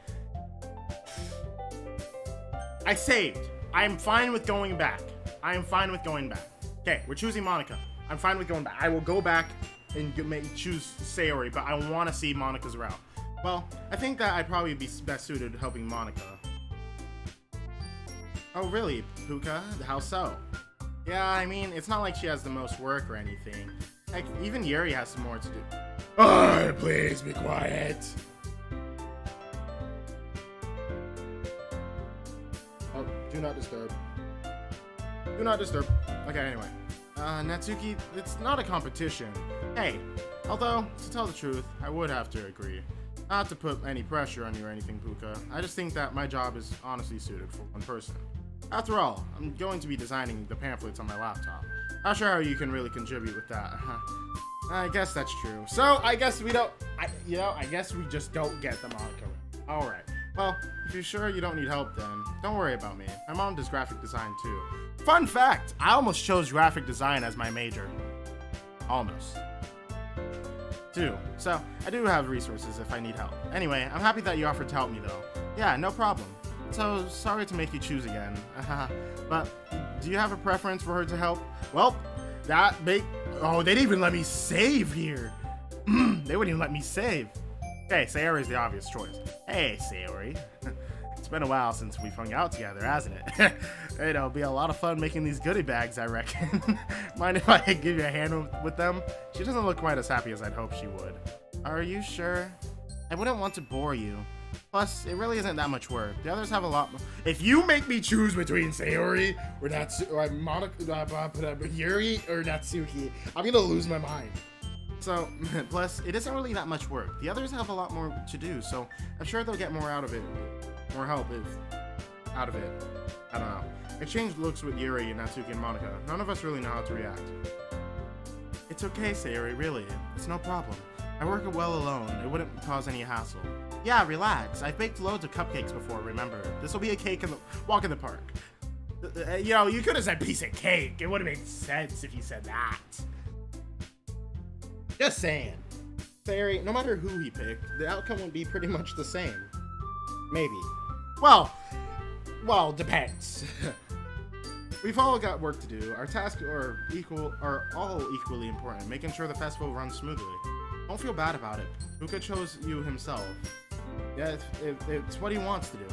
I saved. I am fine with going back. Okay, we're choosing Monika. I'm fine with going back. I will go back and choose Sayori, but I want to see Monika's route. Well, I think that I'd probably be best suited to helping Monika. Oh, really, Puka? How so? Yeah, I mean, it's not like she has the most work or anything. Heck, even Yuri has some more to do. Oh, please be quiet. Oh, do not disturb. Do not disturb. Okay, anyway. Natsuki, it's not a competition. Hey, although, to tell the truth, I would have to agree. Not to put any pressure on you or anything, Puka. I just think that my job is honestly suited for one person. After all, I'm going to be designing the pamphlets on my laptop. Not sure how you can really contribute with that. I guess that's true. So, I guess we don't... I guess we just don't get the Monika. Alright. Well, if you're sure you don't need help then, don't worry about me. My mom does graphic design too. Fun fact! I almost chose graphic design as my major. Almost. Too. So, I do have resources if I need help. Anyway, I'm happy that you offered to help me though. Yeah, no problem. So, sorry to make you choose again. But, do you have a preference for her to help? Well, that make... Oh, they didn't even let me save here. They wouldn't even let me save. Okay, Sayori is the obvious choice. Hey, Sayori. It's been a while since we've hung out together, hasn't it? It'll be a lot of fun making these goodie bags, I reckon. Mind if I give you a hand with them? She doesn't look quite as happy as I'd hoped she would. Are you sure? I wouldn't want to bore you. Plus, it really isn't that much work. The others have a lot more. If you make me choose between Sayori or Yuri or Natsuki, I'm gonna lose my mind. So, plus, it isn't really that much work. The others have a lot more to do, so I'm sure they'll get more out of it. More help out of it. I don't know. Exchange looks with Yuri and Natsuki and Monica. None of us really know how to react. It's okay, Sayori, really. It's no problem. I work well alone. It wouldn't cause any hassle. Yeah, relax. I've baked loads of cupcakes before, remember. This will be a cake in the walk in the park. You know, you could have said piece of cake. It would have made sense if you said that. Just saying. Sayori, no matter who he picked, the outcome would be pretty much the same. Maybe. Well, depends. We've all got work to do. Our tasks are all equally important, making sure the festival runs smoothly. Don't feel bad about it. Puka chose you himself. Yeah, it's what he wants to do.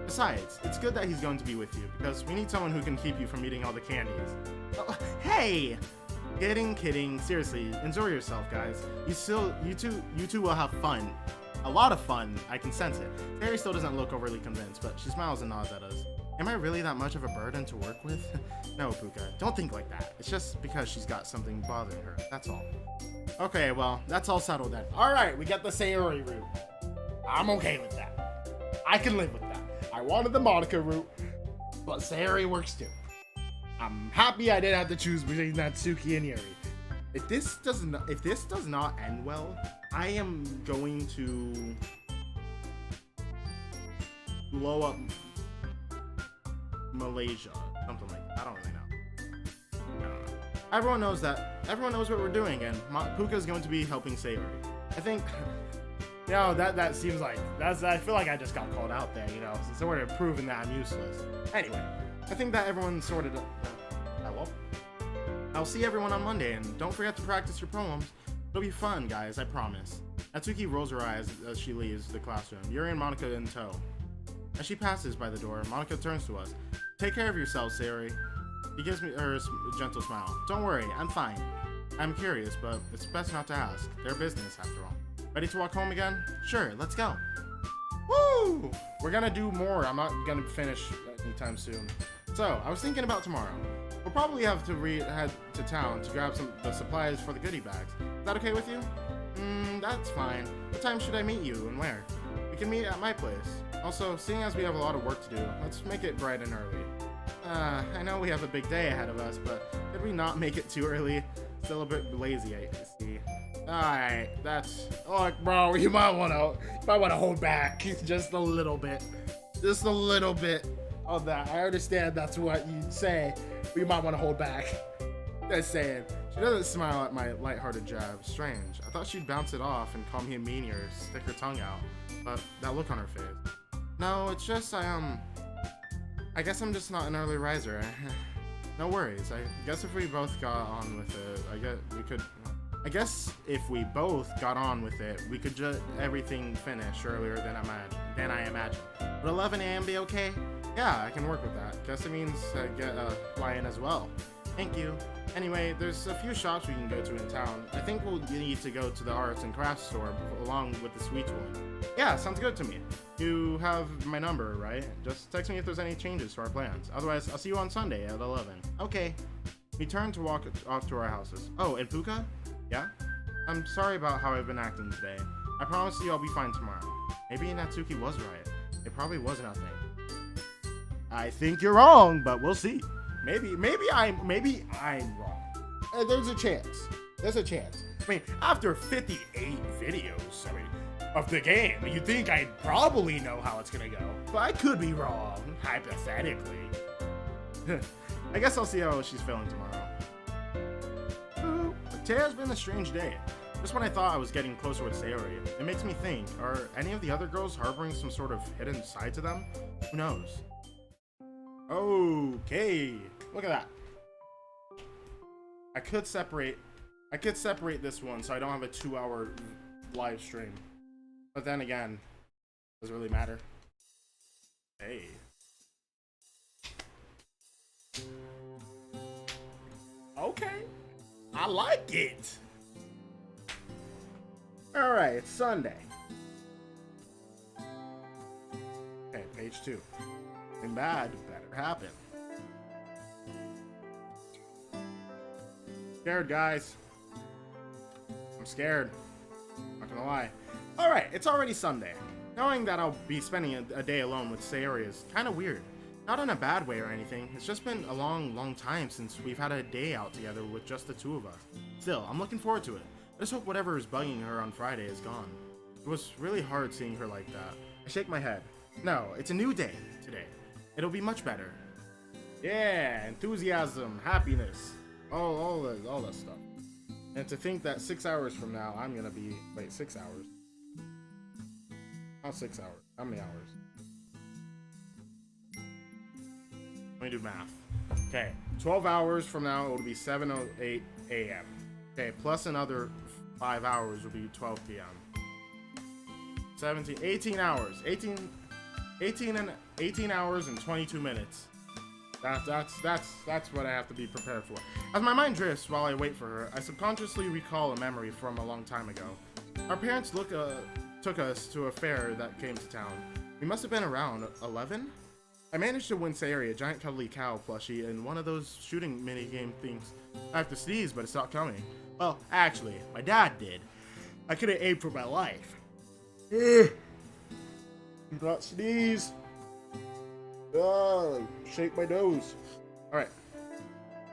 Besides, it's good that he's going to be with you, because we need someone who can keep you from eating all the candies. Oh, hey! Kidding. Seriously, enjoy yourself, guys. You two will have fun. A lot of fun. I can sense it. Terry still doesn't look overly convinced, but she smiles and nods at us. Am I really that much of a burden to work with? No, Puka. Don't think like that. It's just because she's got something bothering her. That's all. Okay, well, that's all settled then. Alright, we got the Sayori route. I'm okay with that. I can live with that. I wanted the Monica route, but Sayori works too. I'm happy I didn't have to choose between Natsuki and Yuri. If this does not end well, I am going to blow up Malaysia. Something like that. I don't really know. Everyone knows what we're doing, and Puka is going to be helping Sayori. I think, you know, that seems like, I feel like I just got called out there, you know, sort of proving that I'm useless. Anyway, I think that everyone sorted up. I'll see everyone on Monday, and don't forget to practice your poems. It'll be fun, guys, I promise. Natsuki rolls her eyes as she leaves the classroom, Yuri and Monica in tow. As she passes by the door, Monica turns to us. Take care of yourself, Sayori. He gives me her a gentle smile. Don't worry, I'm fine. I'm curious, but it's best not to ask. Their business, after all. Ready to walk home again? Sure, let's go. Woo! We're gonna do more. I'm not gonna finish anytime soon. So, I was thinking about tomorrow. We'll probably have to head to town to grab the supplies for the goodie bags. Is that okay with you? That's fine. What time should I meet you and where? We can meet at my place. Also, seeing as we have a lot of work to do, let's make it bright and early. I know we have a big day ahead of us, but could we not make it too early? Still a bit lazy, I see. Alright, that's... Look, bro, you might wanna hold back just a little bit. Just a little bit of that. I understand that's what you say, but you might want to hold back. Just saying. She doesn't smile at my lighthearted jab. Strange. I thought she'd bounce it off and call me a meanie or stick her tongue out. But that look on her face. No, it's just I guess I'm just not an early riser. No worries. I guess if we both got on with it, I guess if we both got on with it, we could just everything finish earlier than I imagine. Would 11 a.m. be okay? Yeah, I can work with that. Guess it means I get a fly-in as well. Thank you. Anyway, there's a few shops we can go to in town. I think we'll need to go to the arts and crafts store along with the sweets one. Yeah, sounds good to me. You have my number, right? Just text me if there's any changes to our plans. Otherwise, I'll see you on Sunday at 11. Okay. We turn to walk off to our houses. Oh, and Puka? Yeah? I'm sorry about how I've been acting today. I promise you I'll be fine tomorrow. Maybe Natsuki was right. It probably was nothing. I think you're wrong, but we'll see. Maybe I'm wrong. There's a chance. There's a chance. I mean, after 58 videos, of the game, you'd think I'd probably know how it's gonna go. But I could be wrong, hypothetically. I guess I'll see how she's feeling tomorrow. Today's been a strange day. Just when I thought I was getting closer with Sayori, it makes me think, are any of the other girls harboring some sort of hidden side to them? Who knows? Okay, look at that. I could separate I could separate this one so I don't have a 2-hour live stream. But then again, does it really matter? Hey. Okay. I like it. Alright, it's Sunday. Okay, page 2. Something bad better happen. Scared, guys. I'm scared. Not gonna lie. Alright, it's already Sunday. Knowing that I'll be spending a day alone with Sayori is kind of weird. Not in a bad way or anything. It's just been a long time since we've had a day out together with just the two of us. Still, I'm looking forward to it. I just hope whatever is bugging her on Friday is gone. It was really hard seeing her like that. I shake my head. No, it's a new day today. It'll be much better. Yeah, enthusiasm, happiness, all that stuff. And to think that 6 hours from now, I'm gonna be... Wait, 6 hours? Not 6 hours. How many hours? Let me do math. Okay, 12 hours from now, it'll be 7:08 a.m. Okay, plus another 5 hours will be 12 p.m. 18 hours. 18 hours and 22 minutes. That's what I have to be prepared for. As my mind drifts while I wait for her, I subconsciously recall a memory from a long time ago. Our parents took us to a fair that came to town. We must have been around 11? I managed to win Sayori a giant cuddly cow plushie in one of those shooting minigame things. I have to sneeze, but it's not coming. Well, actually, my dad did. I couldn't aim for my life. Do not sneeze. Shake my nose. Alright.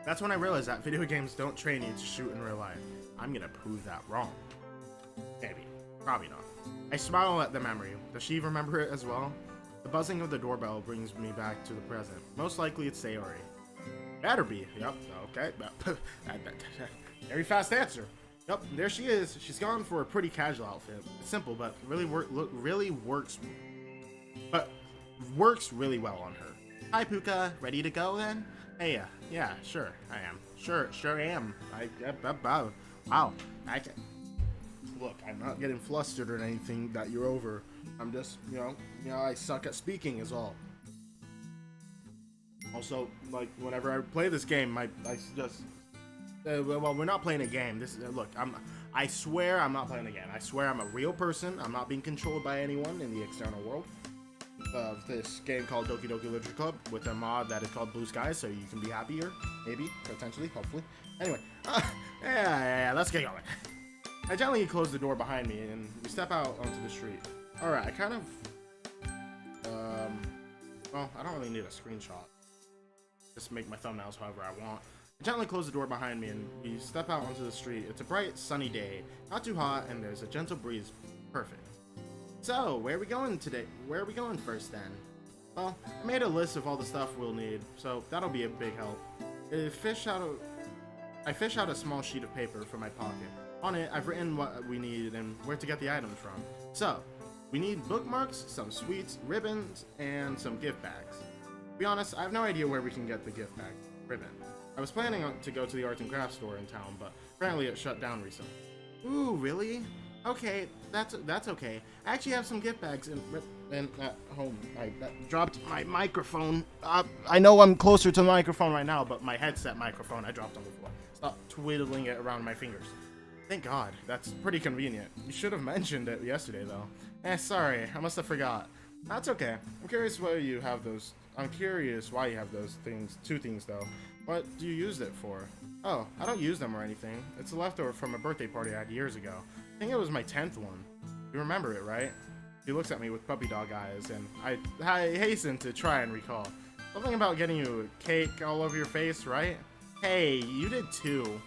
That's when I realized that video games don't train you to shoot in real life. I'm gonna prove that wrong. Maybe. Probably not. I smile at the memory. Does she remember it as well? The buzzing of the doorbell brings me back to the present. Most likely it's Sayori. Better be. Yep. Okay. Very fast answer. Yep. There she is. She's gone for a pretty casual outfit. It's simple, but really works really well on her. Hi, Puka. Ready to go then? Hey, yeah, sure, I am. Sure am. Wow. Look, I'm not getting flustered or anything that you're over. I'm just, I suck at speaking is all. Also, like, whenever I play this game, I just... well, we're not playing a game. Look, I swear I'm not playing a game. I swear I'm a real person. I'm not being controlled by anyone in the external world. This game called Doki Doki Literature Club with a mod that is called Blue Skies, so you can be happier, maybe, potentially, hopefully. Anyway, yeah, let's get going. I gently close the door behind me and we step out onto the street. Alright, I kind of, well, I don't really need a screenshot. Just make my thumbnails however I want. I gently close the door behind me and we step out onto the street. It's a bright, sunny day, not too hot, and there's a gentle breeze. Perfect. So, where are we going today? Where are we going first then? Well, I made a list of all the stuff we'll need, so that'll be a big help. I fish out a small sheet of paper from my pocket. On it, I've written what we need and where to get the items from. So, we need bookmarks, some sweets, ribbons, and some gift bags. To be honest, I have no idea where we can get the gift bag ribbon. I was planning to go to the arts and crafts store in town, but apparently it shut down recently. Ooh, really? Okay, that's okay. I actually have some gift bags at home. I dropped my microphone. I know I'm closer to the microphone right now, but my headset microphone I dropped on the floor. Stop twiddling it around my fingers. Thank God, that's pretty convenient. You should have mentioned it yesterday, though. Sorry, I must have forgot. That's okay. I'm curious why you have those. Two things, though. What do you use it for? Oh, I don't use them or anything. It's a leftover from a birthday party I had years ago. I think it was my 10th one. You remember it, right? He looks at me with puppy dog eyes, and I hasten to try and recall. Something about getting you a cake all over your face, right? Hey, you did too.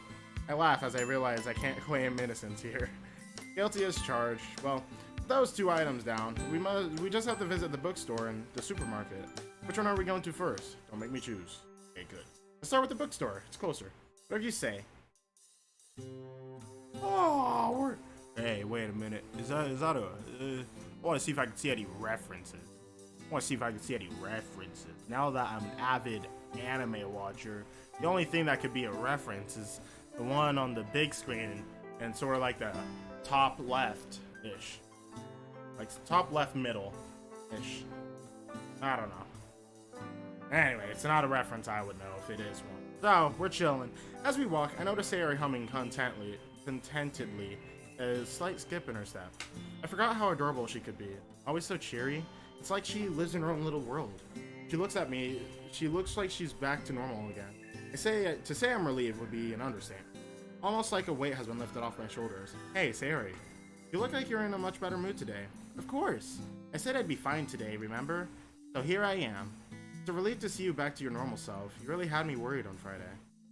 I laugh as I realize I can't claim innocence here. Guilty as charged. Well, with those two items down, we just have to visit the bookstore and the supermarket. Which one are we going to first? Don't make me choose. Okay, good. Let's start with the bookstore. It's closer. Whatever you say. Oh, hey, wait a minute. Is that a... I want to see if I can see any references. Now that I'm an avid anime watcher, the only thing that could be a reference is The one on the big screen and sort of like the top left-ish. Like top left middle-ish. I don't know. Anyway, it's not a reference I would know if it is one. So, we're chilling. As we walk, I notice Sayori humming contentedly, a slight skip in her step. I forgot how adorable she could be. Always so cheery. It's like she lives in her own little world. She looks at me. She looks like she's back to normal again. To say I'm relieved would be an understatement. Almost like a weight has been lifted off my shoulders. Hey, Sayori. You look like you're in a much better mood today. Of course. I said I'd be fine today, remember? So here I am. It's a relief to see you back to your normal self. You really had me worried on Friday.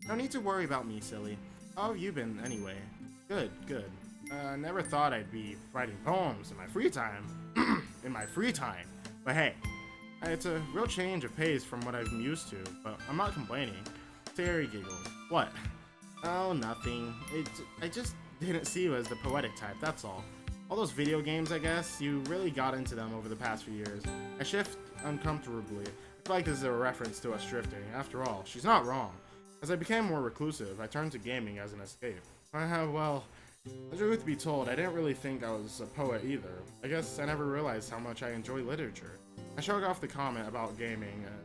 No need to worry about me, silly. How have you been, anyway? Good, good. Never thought I'd be writing poems in my free time. But hey, it's a real change of pace from what I'm used to, but I'm not complaining. Sayori giggles. What? Oh, nothing. I just didn't see you as the poetic type, that's all. All those video games, I guess, you really got into them over the past few years. I shift uncomfortably. I feel like this is a reference to us drifting. After all, she's not wrong. As I became more reclusive, I turned to gaming as an escape. Well, the truth be told, I didn't really think I was a poet either. I guess I never realized how much I enjoy literature. I shrugged off the comment about gaming and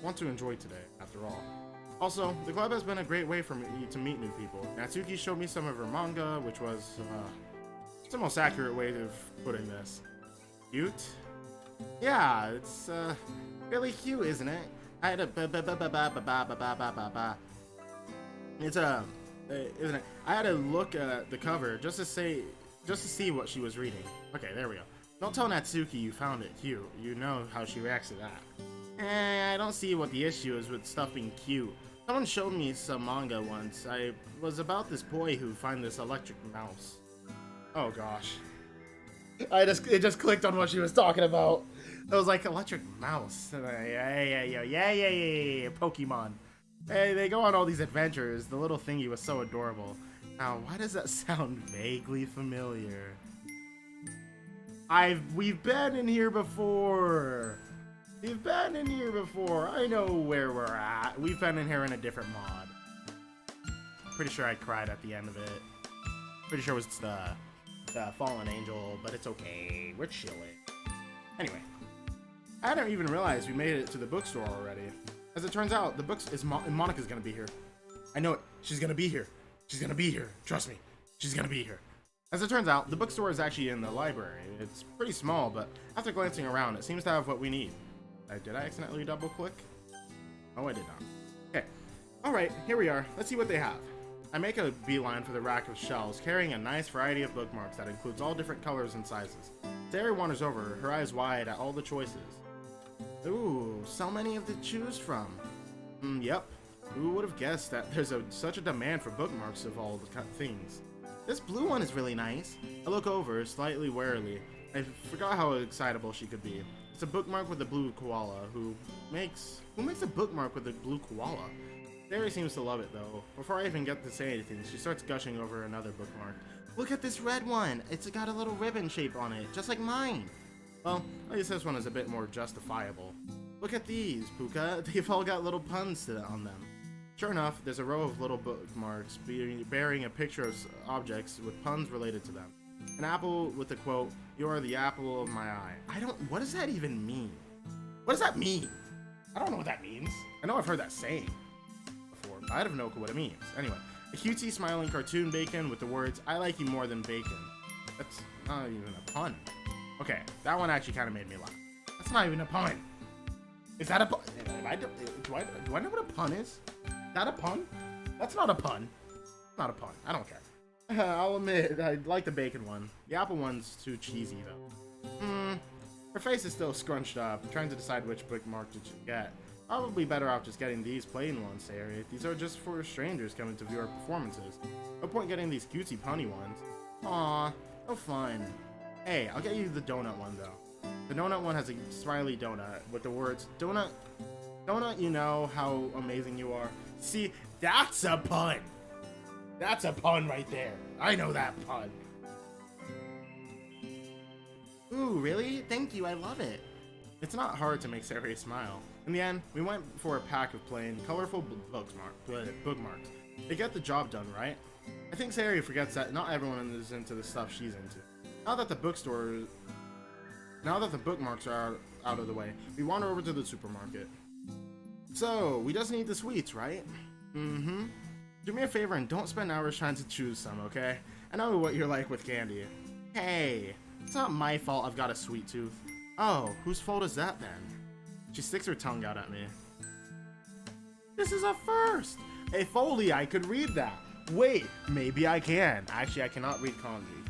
want to enjoy today, after all. Also, the club has been a great way for me to meet new people. Natsuki showed me some of her manga, which was, it's the most accurate way of putting this. Cute? Yeah, it's, really cute, isn't it? I had a isn't it? I had to look at the cover just to see what she was reading. Okay, there we go. Don't tell Natsuki you found it cute. You know how she reacts to that. I don't see what the issue is with stuff being cute. Someone showed me some manga once. I was about this boy who found this electric mouse. Oh gosh. It just clicked on what she was talking about. It was like electric mouse. Yeah, Pokemon. Hey, they go on all these adventures. The little thingy was so adorable. Now, why does that sound vaguely familiar? We've been in here before. We've been in here before. I know where we're at. We've been in here in a different mod. Pretty sure I cried at the end of it. Pretty sure it was the Fallen Angel, but it's okay. We're chilling. Anyway, I didn't even realize we made it to the bookstore already. As it turns out, the books is Monica's gonna be here. I know it. She's gonna be here. She's gonna be here. Trust me. She's gonna be here. As it turns out, the bookstore is actually in the library. It's pretty small, but after glancing around, it seems to have what we need. Did I accidentally double click? Oh, I did not. Okay. Alright, here we are. Let's see what they have. I make a beeline for the rack of shelves, carrying a nice variety of bookmarks that includes all different colors and sizes. Sayori wanders over, her eyes wide at all the choices. Ooh, so many to choose from. Yep. Who would have guessed that there's such a demand for bookmarks of all the things? This blue one is really nice. I look over, slightly warily. I forgot how excitable she could be. It's a bookmark with a blue koala. Who makes a bookmark with a blue koala? Sayori seems to love it though. Before I even get to say anything, she starts gushing over another bookmark. Look at this red one! It's got a little ribbon shape on it, just like mine! Well, at least this one is a bit more justifiable. Look at these, Puka. They've all got little puns on them. Sure enough, there's a row of little bookmarks bearing a picture of objects with puns related to them. An apple with the quote, "You are the apple of my eye." What does that even mean? What does that mean? I don't know what that means. I know I've heard that saying before, but I don't know what it means. Anyway, a cutesy smiling cartoon bacon with the words, "I like you more than bacon." That's not even a pun. Okay, that one actually kind of made me laugh. That's not even a pun. Is that a pun? Do I know what a pun is? Is that a pun? That's not a pun. Not a pun. I don't care. I'll admit, I like the bacon one. The apple one's too cheesy, though. Her face is still scrunched up, trying to decide which bookmark to get. Probably better off just getting these plain ones, Sayori. These are just for strangers coming to view our performances. No point getting these cutesy punny ones. Aw, no fun. Hey, I'll get you the donut one, though. The donut one has a smiley donut with the words, "Donut, donut, you know how amazing you are." See, that's a pun. That's a pun right there. I know that pun. Ooh, really? Thank you, I love it. It's not hard to make Sayori smile. In the end, we went for a pack of plain, colorful bookmarks. They get the job done, right? I think Sayori forgets that not everyone is into the stuff she's into. Now that the bookmarks are out of the way, we wander over to the supermarket. So, we just need the sweets, right? Mm-hmm. Do me a favor and don't spend hours trying to choose some, okay? I know what you're like with candy. Hey, it's not my fault I've got a sweet tooth. Oh, whose fault is that then? She sticks her tongue out at me. This is a first! If only I could read that. Wait, maybe I can. Actually, I cannot read kanji.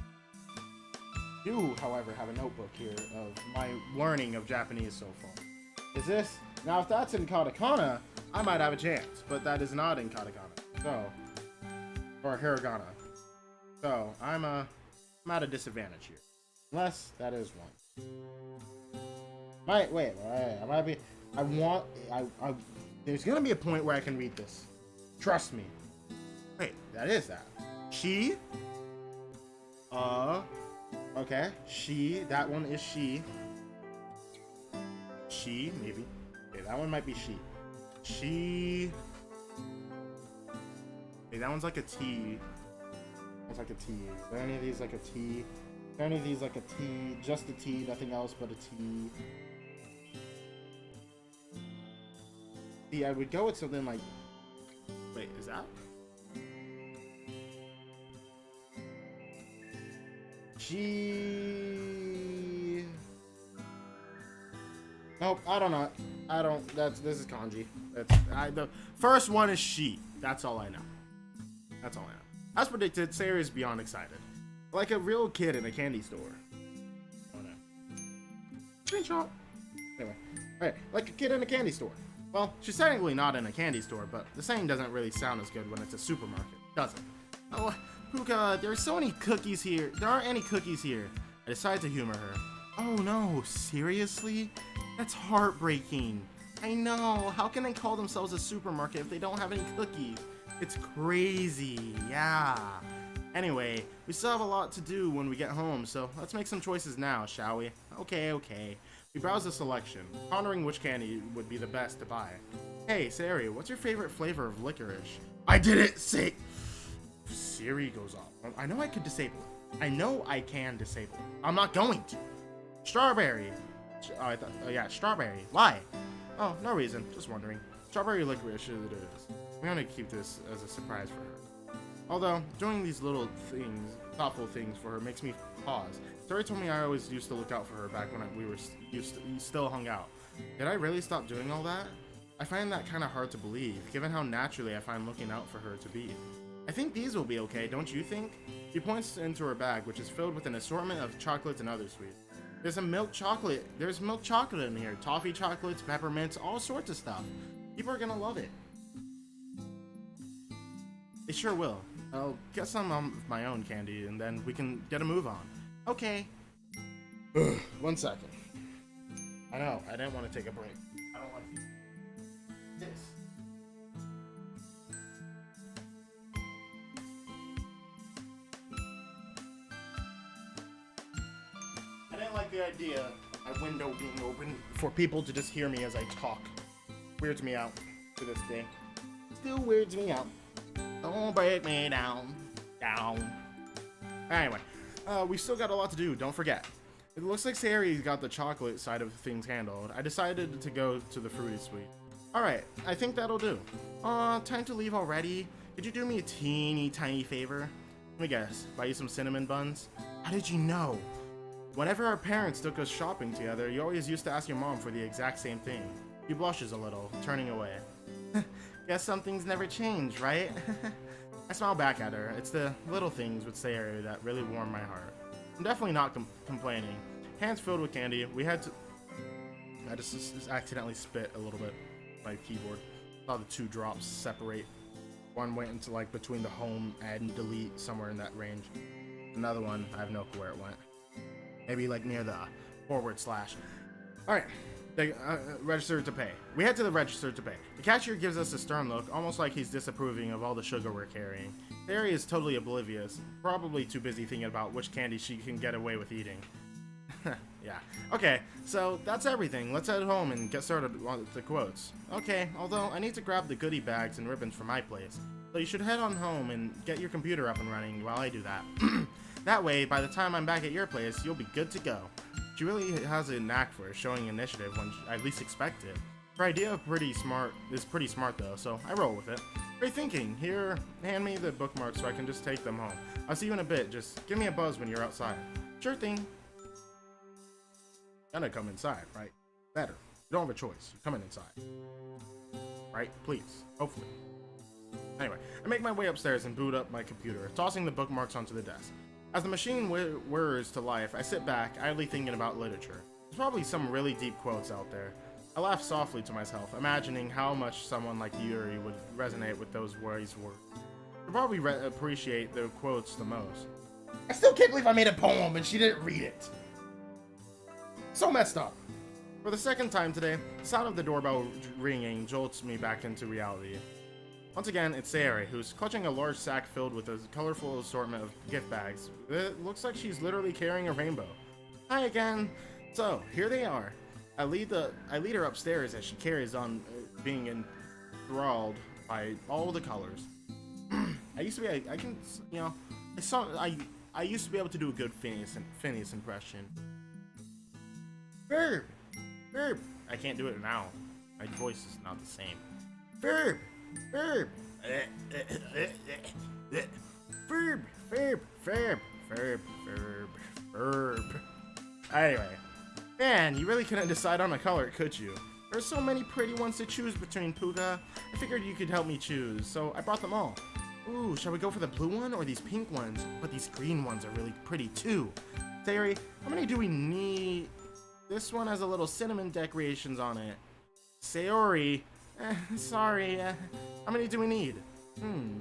You, however, have a notebook here of my learning of Japanese so far. Is this? Now, if that's in katakana, I might have a chance, but that is not in katakana. So, or hiragana. So, I'm at a disadvantage here. Unless that is one. Wait, I might be. There's gonna be a point where I can read this. Trust me. Wait, that is that. She. Okay. She. That one is she. She, maybe. Okay, that one might be she. She. Okay, that one's like a T. It's like a T. Are any of these like a T? Are any of these like a T? Just a T, nothing else but a T. See, I would go with something like. Wait, is that? She. Nope, I don't know. This is kanji. The first one is she. That's all I know. That's all I know. As predicted, Sayori is beyond excited. Like a real kid in a candy store. Oh no. Screenshot. Anyway. Alright, like a kid in a candy store. Well, she's technically not in a candy store, but the saying doesn't really sound as good when it's a supermarket, does it? Oh, Puka, there are so many cookies here. There aren't any cookies here. I decided to humor her. Oh no, seriously? That's heartbreaking. I know, how can they call themselves a supermarket if they don't have any cookies? It's crazy, yeah. Anyway, we still have a lot to do when we get home, so let's make some choices now, shall we? Okay. We browse the selection, pondering which candy would be the best to buy. Hey, Sayori, what's your favorite flavor of licorice? I did it! Siri goes off. I know I could disable it. I know I can disable it. I'm not going to. Strawberry. Yeah, strawberry. Why? Oh, no reason. Just wondering. Strawberry licorice it is. I'm gonna keep this as a surprise for her. Although, doing these little things, thoughtful things for her makes me pause. Tori told me I always used to look out for her back when we still hung out. Did I really stop doing all that? I find that kind of hard to believe, given how naturally I find looking out for her to be. I think these will be okay, don't you think? She points into her bag, which is filled with an assortment of chocolates and other sweets. There's milk chocolate in here. Toffee chocolates, peppermints, all sorts of stuff. People are gonna love it. They sure will. I'll get some of my own candy, and then we can get a move on. Okay. 1 second. I know, I didn't want to take a break. I don't like this. I didn't like the idea of my window being open for people to just hear me as I talk. Weirds me out to this day. Still weirds me out. Don't break me down. Anyway, we still got a lot to do, don't forget. It looks like Sayori's got the chocolate side of things handled. I decided to go to the fruity sweet. Alright, I think that'll do. Time to leave already? Could you do me a teeny tiny favor? Let me guess, buy you some cinnamon buns? How did you know? Whenever our parents took us shopping together, you always used to ask your mom for the exact same thing. He blushes a little, turning away. Guess some things never change, right? I smile back at her. It's the little things with Sayori that really warm my heart. I'm definitely not complaining. Hands filled with candy. I just accidentally spit a little bit on my keyboard. Saw the 2 drops separate. One went into like between the home and delete, somewhere in that range. Another one, I have no clue where it went. Maybe like near the /. Alright. Register to pay. We head to the register to pay. The cashier gives us a stern look, almost like he's disapproving of all the sugar we're carrying. Sayori is totally oblivious, probably too busy thinking about which candy she can get away with eating. Yeah. Okay, so that's everything. Let's head home and get started on the quotes. Okay, although I need to grab the goodie bags and ribbons for my place. So you should head on home and get your computer up and running while I do that. That way, by the time I'm back at your place, you'll be good to go. She really has a knack for showing initiative when I least expect it. Her idea is pretty smart though, so I roll with it. Great thinking. Here, hand me the bookmarks so I can just take them home. I'll see you in a bit. Just give me a buzz when you're outside. Sure thing. Gonna come inside, right? Better. You don't have a choice. You're coming inside. Right? Please. Hopefully. Anyway, I make my way upstairs and boot up my computer, tossing the bookmarks onto the desk. As the machine whirs to life, I sit back, idly thinking about literature. There's probably some really deep quotes out there. I laugh softly to myself, imagining how much someone like Yuri would resonate with those wise words. He'd probably appreciate the quotes the most. I still can't believe I made a poem and she didn't read it. So messed up. For the second time today, the sound of the doorbell ringing jolts me back into reality. Once again, it's Sayori, who's clutching a large sack filled with a colorful assortment of gift bags. It looks like she's literally carrying a rainbow. Hi again. So, here they are. I lead her upstairs as she carries on being enthralled by all the colors. I used to be, I can, you know, I used to be able to do a good Phineas impression. Verb! Verb! I can't do it now. My voice is not the same. Verb! Verb! Verb! Verb! Verb! Verb! Verb! Verb! Anyway. Man, you really couldn't decide on a color, could you? There's so many pretty ones to choose between, Puka. I figured you could help me choose, so I brought them all. Ooh, shall we go for the blue one or these pink ones? But these green ones are really pretty too. Sayori, how many do we need? This one has a little cinnamon decorations on it. Sayori, sorry, how many do we need?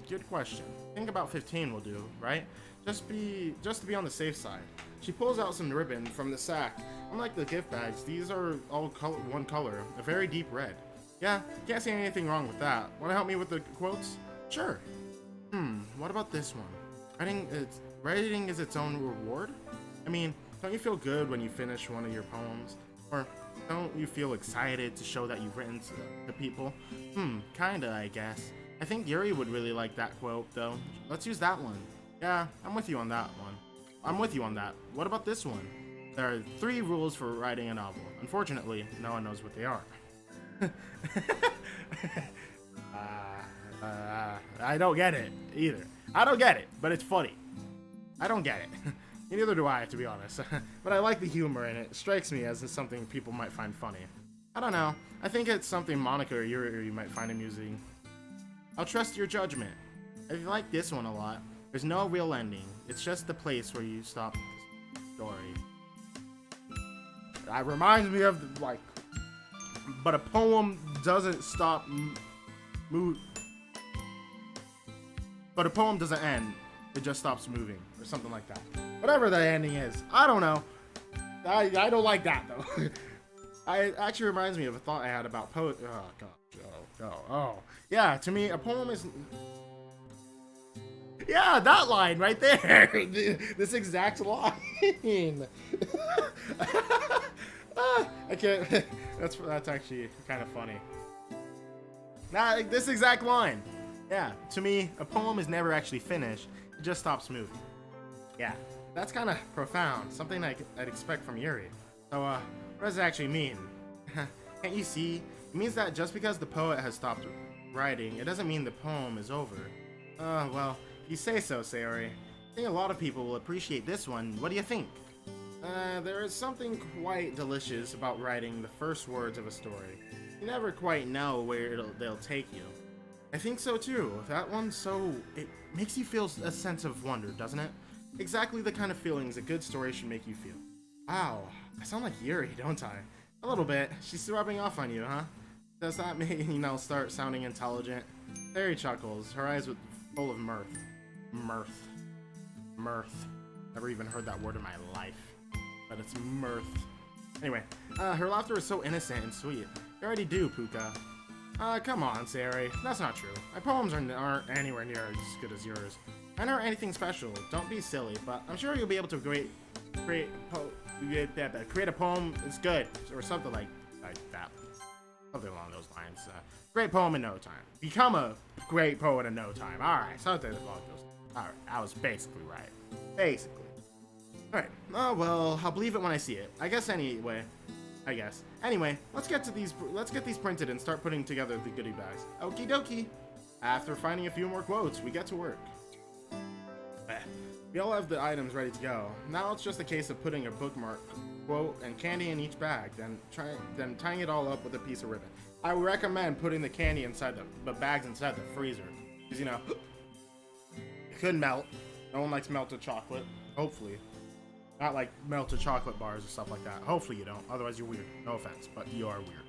Good question. I think about 15 will do, right? Just to be on the safe side. She pulls out some ribbon from the sack. Unlike the gift bags, these are all one color, a very deep red. Yeah, can't see anything wrong with that. Wanna help me with the quotes? Sure. What about this one? Writing is its own reward? I mean, don't you feel good when you finish one of your poems? Or don't you feel excited to show that you've written to people? Kinda, I guess. I think Yuri would really like that quote, though. Let's use that one. Yeah, I'm with you on that one. I'm with you on that. What about this one? There are 3 rules for writing a novel. Unfortunately, no one knows what they are. I don't get it, either. I don't get it, but it's funny. I don't get it. Neither do I, to be honest. But I like the humor in it. It strikes me as something people might find funny. I don't know. I think it's something Monica or Yuri might find amusing. I'll trust your judgment. I like this one a lot. There's no real ending. It's just the place where you stop the story. That reminds me of, like... But a poem doesn't stop... But a poem doesn't end. It just stops moving. Or something like that. Whatever the ending is. I don't know. I don't like that, though. It actually reminds me of a thought I had about Oh, gosh. Oh. Yeah, to me, a poem is... Yeah, that line right there. This exact line. I can't. That's actually kind of funny. This exact line. Yeah, to me, a poem is never actually finished. It just stops moving. Yeah, that's kind of profound. Something I'd expect from Yuri. So, what does it actually mean? Can't you see? It means that just because the poet has stopped writing, it doesn't mean the poem is over. Well, if you say so, Sayori. I think a lot of people will appreciate this one. What do you think? There is something quite delicious about writing the first words of a story. You never quite know where they'll take you. I think so too. That one's it makes you feel a sense of wonder, doesn't it? Exactly the kind of feelings a good story should make you feel. Wow, I sound like Yuri, don't I? A little bit. She's rubbing off on you, huh? Does that make start sounding intelligent? Sayori chuckles, her eyes full of mirth. Mirth. Never even heard that word in my life. But it's mirth. Anyway, her laughter is so innocent and sweet. You already do, Puka. Come on, Sayori. That's not true. My poems aren't anywhere near as good as yours. I know anything special. Don't be silly, but I'm sure you'll be able to create a poem that's good, or something like that. Something along those lines. Great poem in no time. Become a great poet in no time. Alright, something along those. Alright, I was basically right. Basically. Alright, oh well, I'll believe it when I see it. I guess. Anyway, let's get these printed and start putting together the goodie bags. Okie dokie. After finding a few more quotes, we get to work. We all have the items ready to go. Now it's just a case of putting a bookmark, quote, and candy in each bag, then tying it all up with a piece of ribbon. I would recommend putting the candy inside the bags inside the freezer, because it could melt. No one likes melted chocolate. Hopefully. Not like melted chocolate bars or stuff like that. Hopefully you don't. Otherwise you're weird. No offense, but you are weird.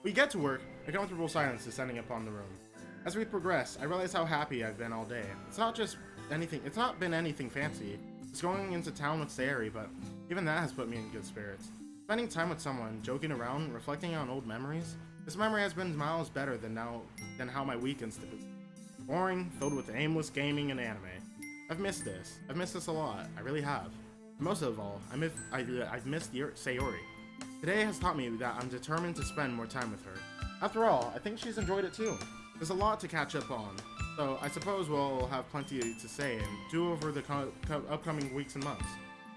We get to work. A comfortable silence descending upon the room. As we progress, I realize how happy I've been all day. It's not been anything fancy. Just going into town with Sayori, but even that has put me in good spirits. Spending time with someone, joking around, reflecting on old memories. This memory has been miles better than how my weekends to be. Boring, filled with aimless gaming and anime. I've missed this. I've missed this a lot. I really have. Most of all, I've missed Sayori. Today has taught me that I'm determined to spend more time with her. After all, I think she's enjoyed it too. There's a lot to catch up on, so I suppose we'll have plenty to say and do over the upcoming weeks and months.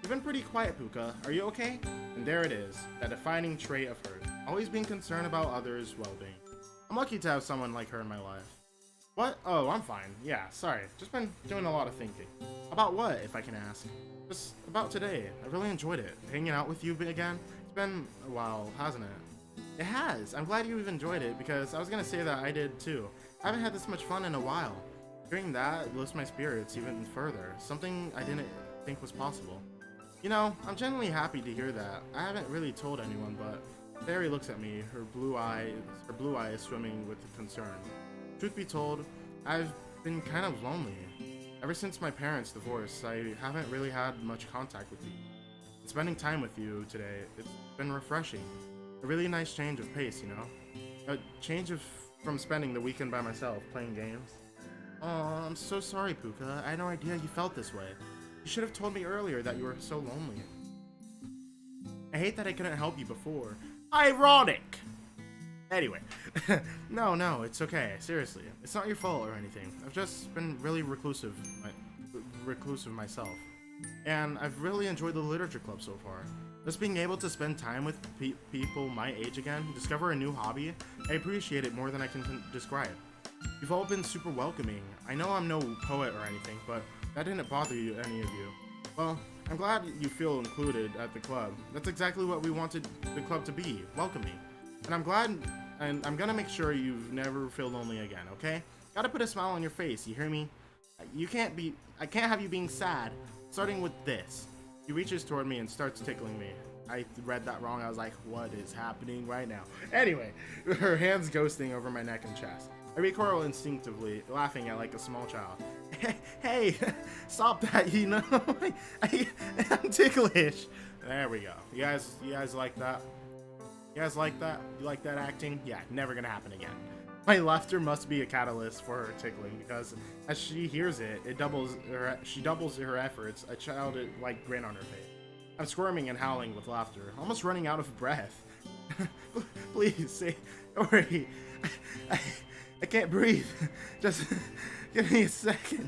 You've been pretty quiet, Puka. Are you okay? And there it is, that defining trait of hers. Always being concerned about others' well-being. I'm lucky to have someone like her in my life. What? Oh, I'm fine. Yeah, sorry. Just been doing a lot of thinking. About what, if I can ask? Just about today. I really enjoyed it. Hanging out with you again. It's been a while, hasn't it? It has. I'm glad you've enjoyed it, because I was gonna say that I did too. I haven't had this much fun in a while. Hearing that lifts my spirits even further. Something I didn't think was possible. You know, I'm genuinely happy to hear that. I haven't really told anyone, but Barry looks at me, her blue eye is swimming with concern. Truth be told, I've been kind of lonely. Ever since my parents' divorce, I haven't really had much contact with you. And spending time with you today, it's been refreshing. A really nice change of pace, you know? A change from spending the weekend by myself, playing games. Oh, I'm so sorry, Puka. I had no idea you felt this way. You should have told me earlier that you were so lonely. I hate that I couldn't help you before. Ironic! Anyway, no, it's okay. Seriously, it's not your fault or anything. I've just been really reclusive myself. And I've really enjoyed the literature club so far. Just being able to spend time with people my age again, discover a new hobby, I appreciate it more than I can describe. You've all been super welcoming. I know I'm no poet or anything, but that didn't bother any of you. Well, I'm glad you feel included at the club. That's exactly what we wanted the club to be, welcoming. And I'm glad, and I'm gonna make sure you never feel lonely again, okay? Gotta put a smile on your face, you hear me? I can't have you being sad, starting with this. He reaches toward me and starts tickling me. I read that wrong, I was like, what is happening right now? Anyway, her hands ghosting over my neck and chest. I recoil instinctively, laughing at like a small child. Hey, stop that, you know? I'm ticklish. There we go. You guys like that? You guys like that? You like that acting? Yeah, never gonna happen again. My laughter must be a catalyst for her tickling, because as she hears it, she doubles her efforts, a childlike grin on her face. I'm squirming and howling with laughter, almost running out of breath. Please, say, hurry. I can't breathe. Just give me a second.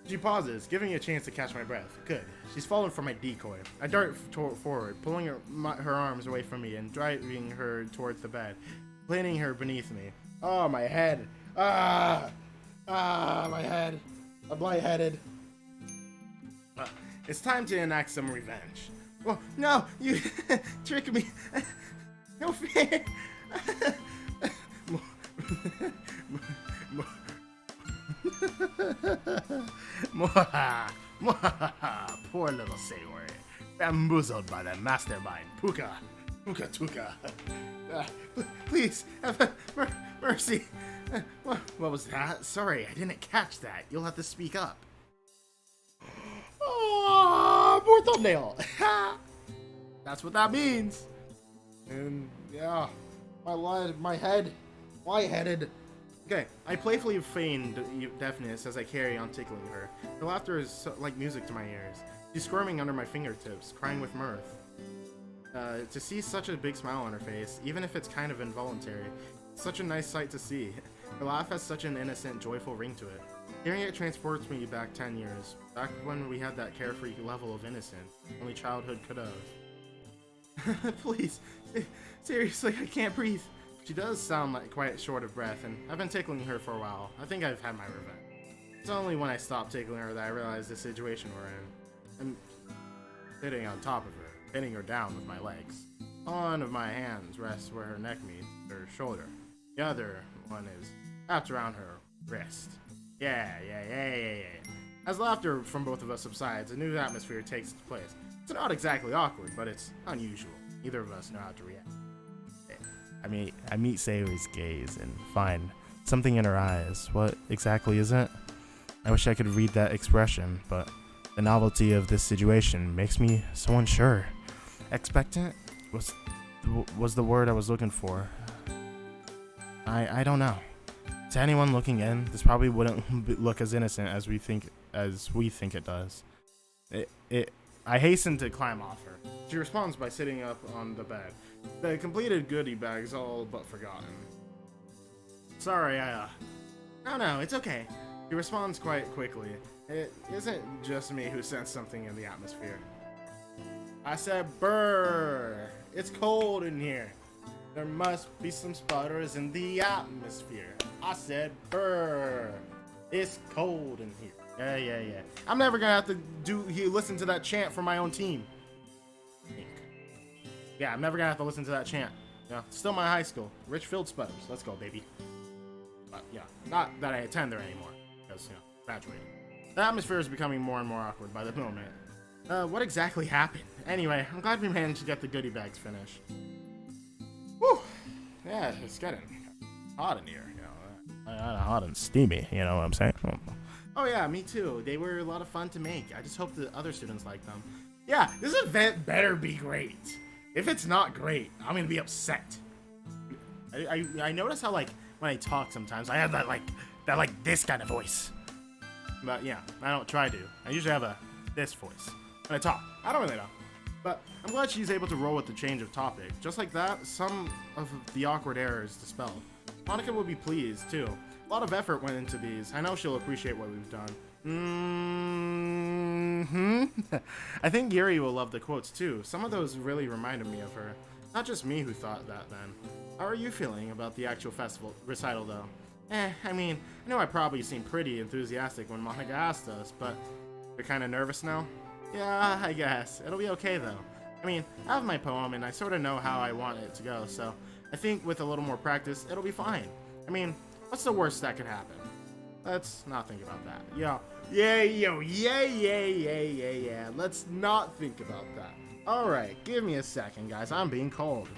She pauses, giving me a chance to catch my breath. Good. She's fallen for my decoy. I dart forward, pulling her arms away from me and driving her towards the bed, planting her beneath me. Oh, my head. My head. I'm lightheaded. It's time to enact some revenge. Oh, no, you tricked me. No fair. Poor little Sayori, bamboozled by the mastermind, PukaTuka. Please, have mercy. What was that? Sorry, I didn't catch that. You'll have to speak up. Oh, more thumbnail. That's what that means. And yeah, my head, lightheaded. Okay, I playfully feigned deafness as I carry on tickling her. Her laughter is like music to my ears. She's squirming under my fingertips, crying with mirth. To see such a big smile on her face, even if it's kind of involuntary, it's such a nice sight to see. Her laugh has such an innocent, joyful ring to it. Hearing it transports me back 10 years, back when we had that carefree level of innocence only childhood could have. Please, seriously, I can't breathe. She does sound like quite short of breath, and I've been tickling her for a while. I think I've had my revenge. It's only when I stopped tickling her that I realized the situation we're in. I'm sitting on top of her, pinning her down with my legs. One of my hands rests where her neck meets her shoulder. The other one is wrapped around her wrist. Yeah. As laughter from both of us subsides, a new atmosphere takes its place. It's not exactly awkward, but it's unusual. Neither of us know how to react. I meet Sayori's gaze and find something in her eyes. What exactly is it? I wish I could read that expression, but the novelty of this situation makes me so unsure. Expectant was the word I was looking for. I don't know. To anyone looking in, this probably wouldn't look as innocent as we think it does. I hasten to climb off her. She responds by sitting up on the bed. The completed goodie bag's all but forgotten. Sorry, No, it's okay. She responds quite quickly. It isn't just me who sensed something in the atmosphere. I said, brr, it's cold in here. There must be some sputters in the atmosphere. I said, brr, it's cold in here. Yeah. I'm never gonna have to listen to that chant for my own team. Yeah, I'm never gonna have to listen to that chant. Yeah, still my high school. Richfield Sputters. Let's go, baby. But yeah, not that I attend there anymore, because, graduating. The atmosphere is becoming more and more awkward by the moment. What exactly happened? Anyway, I'm glad we managed to get the goodie bags finished. Whew. Yeah, it's getting hot in here, hot and steamy, you know what I'm saying? Oh yeah, me too. They were a lot of fun to make. I just hope the other students like them. Yeah, this event better be great. If it's not great, I'm gonna be upset. I notice how, like, when I talk sometimes, I have that this kind of voice. But yeah, I don't try to. I usually have this voice when I talk. I don't really know. But I'm glad she's able to roll with the change of topic. Just like that, some of the awkward air is dispelled. Monica will be pleased, too. A lot of effort went into these. I know she'll appreciate what we've done. I think Yuri will love the quotes, too. Some of those really reminded me of her. Not just me who thought that then. How are you feeling about the actual festival recital, though? I mean, I know I probably seemed pretty enthusiastic when Monica asked us, but you're kind of nervous now? Yeah, I guess. It'll be okay, though. I mean, I have my poem, and I sort of know how I want it to go, so I think with a little more practice, it'll be fine. I mean, what's the worst that could happen? Let's not think about that. Yeah. Let's not think about that. Alright, give me a second, guys. I'm being cold.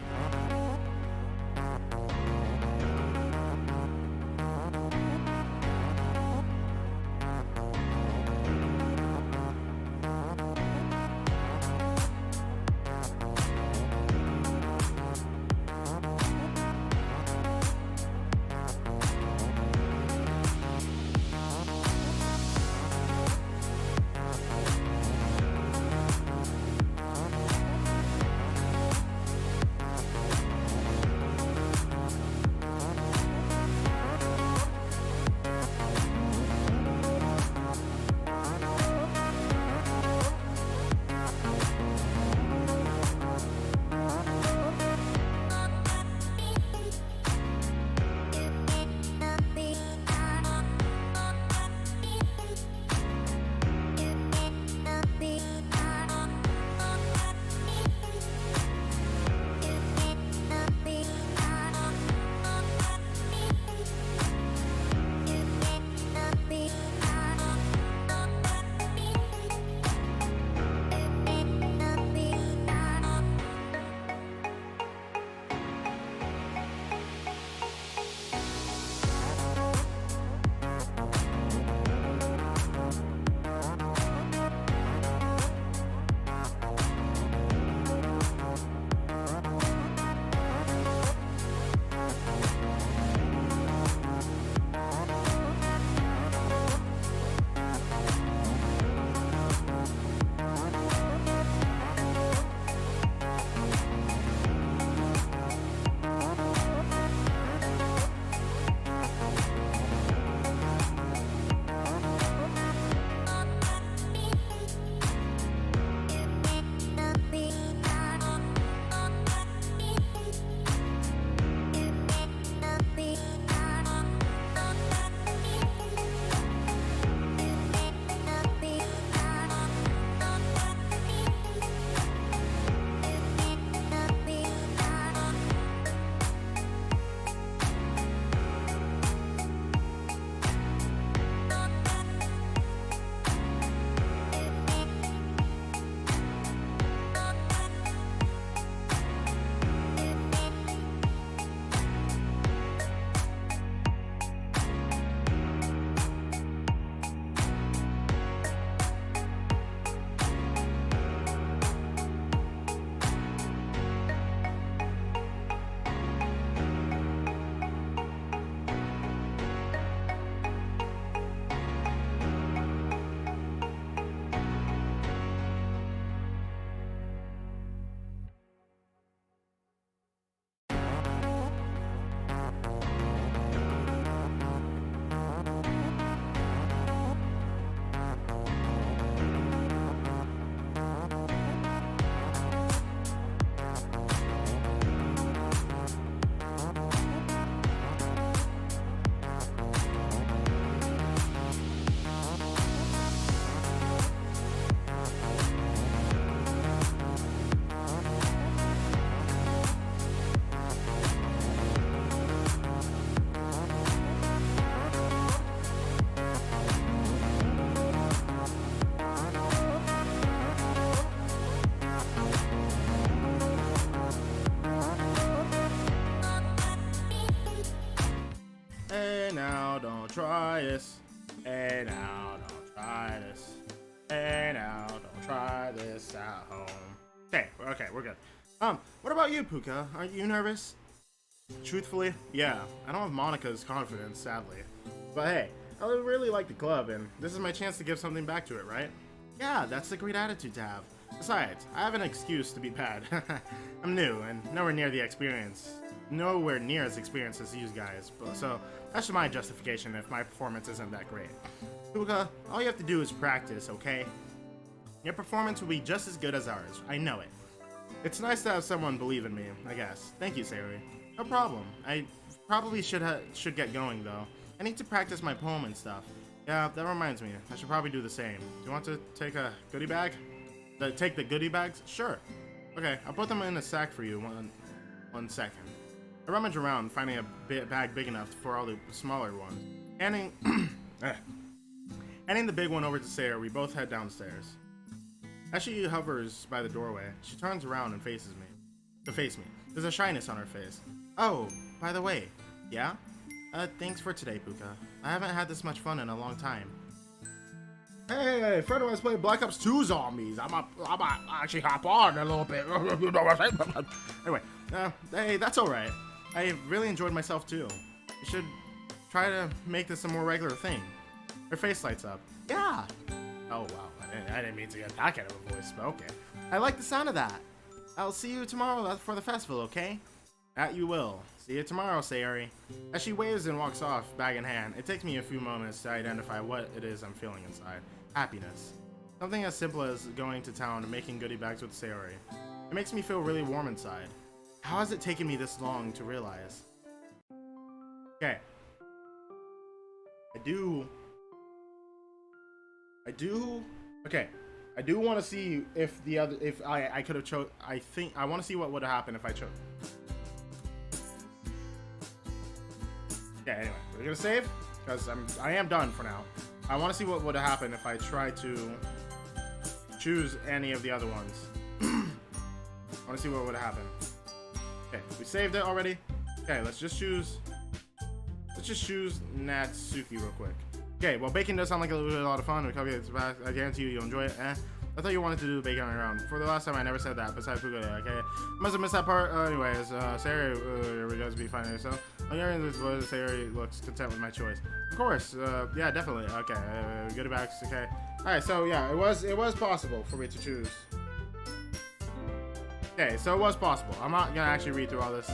try this. Hey now, don't try this. Hey now, don't try this at home. Okay, we're good. What about you, Puka? Aren't you nervous? Truthfully, yeah. I don't have Monica's confidence, sadly. But hey, I really like the club, and this is my chance to give something back to it, right? Yeah, that's a great attitude to have. Besides, I have an excuse to be bad. I'm new, and nowhere near as experienced as you guys, so that's my justification if my performance isn't that great. Puka, all you have to do is practice, okay? Your performance will be just as good as ours, I know it. It's nice to have someone believe in me, I guess. Thank you, Sayori. No problem. I probably should get going, though. I need to practice my poem and stuff. Yeah, that reminds me. I should probably do the same. Do you want to take a goodie bag? Take the goodie bags? Sure. Okay, I'll put them in a sack for you. One second. I rummage around, finding a bag big enough for all the smaller ones. Handing the big one over to Sayori, we both head downstairs. As she hovers by the doorway, she turns around and faces me. There's a shyness on her face. Oh, by the way, yeah? Thanks for today, Puka. I haven't had this much fun in a long time. Hey, friend of mine's playing Black Ops 2 Zombies. I'm actually hop on a little bit. Anyway, hey, that's alright. I really enjoyed myself too. You should try to make this a more regular thing. Her face lights up. Yeah! Oh wow, I didn't mean to get that kind of a voice, but okay. I like the sound of that. I'll see you tomorrow for the festival, okay? That you will. See you tomorrow, Sayori. As she waves and walks off, bag in hand, it takes me a few moments to identify what it is I'm feeling inside. Happiness. Something as simple as going to town and making goodie bags with Sayori. It makes me feel really warm inside. How has it taken me this long to realize? Okay. Okay. I do want to see if I could have chose. I want to see what would have happened if I chose. Yeah, anyway, we're gonna save because I am done for now. I want to see what would have happened if I tried to choose any of the other ones. I want to see what would have happened. Okay, we saved it already. Okay, let's just choose Natsuki real quick. Okay, well, bacon does sound like a lot of fun. I guarantee you'll enjoy it. I thought you wanted to do the bacon on your own. For the last time, I never said that. Besides Puka, okay? Must have missed that part. Anyways, Sayori, you guys be finding yourself. I'm hearing this voice. Sayori looks content with my choice. Of course. Yeah, definitely. Okay. Goodie bags. Okay. All right. So yeah, it was possible for me to choose. Okay, so it was possible. I'm not gonna actually read through all this.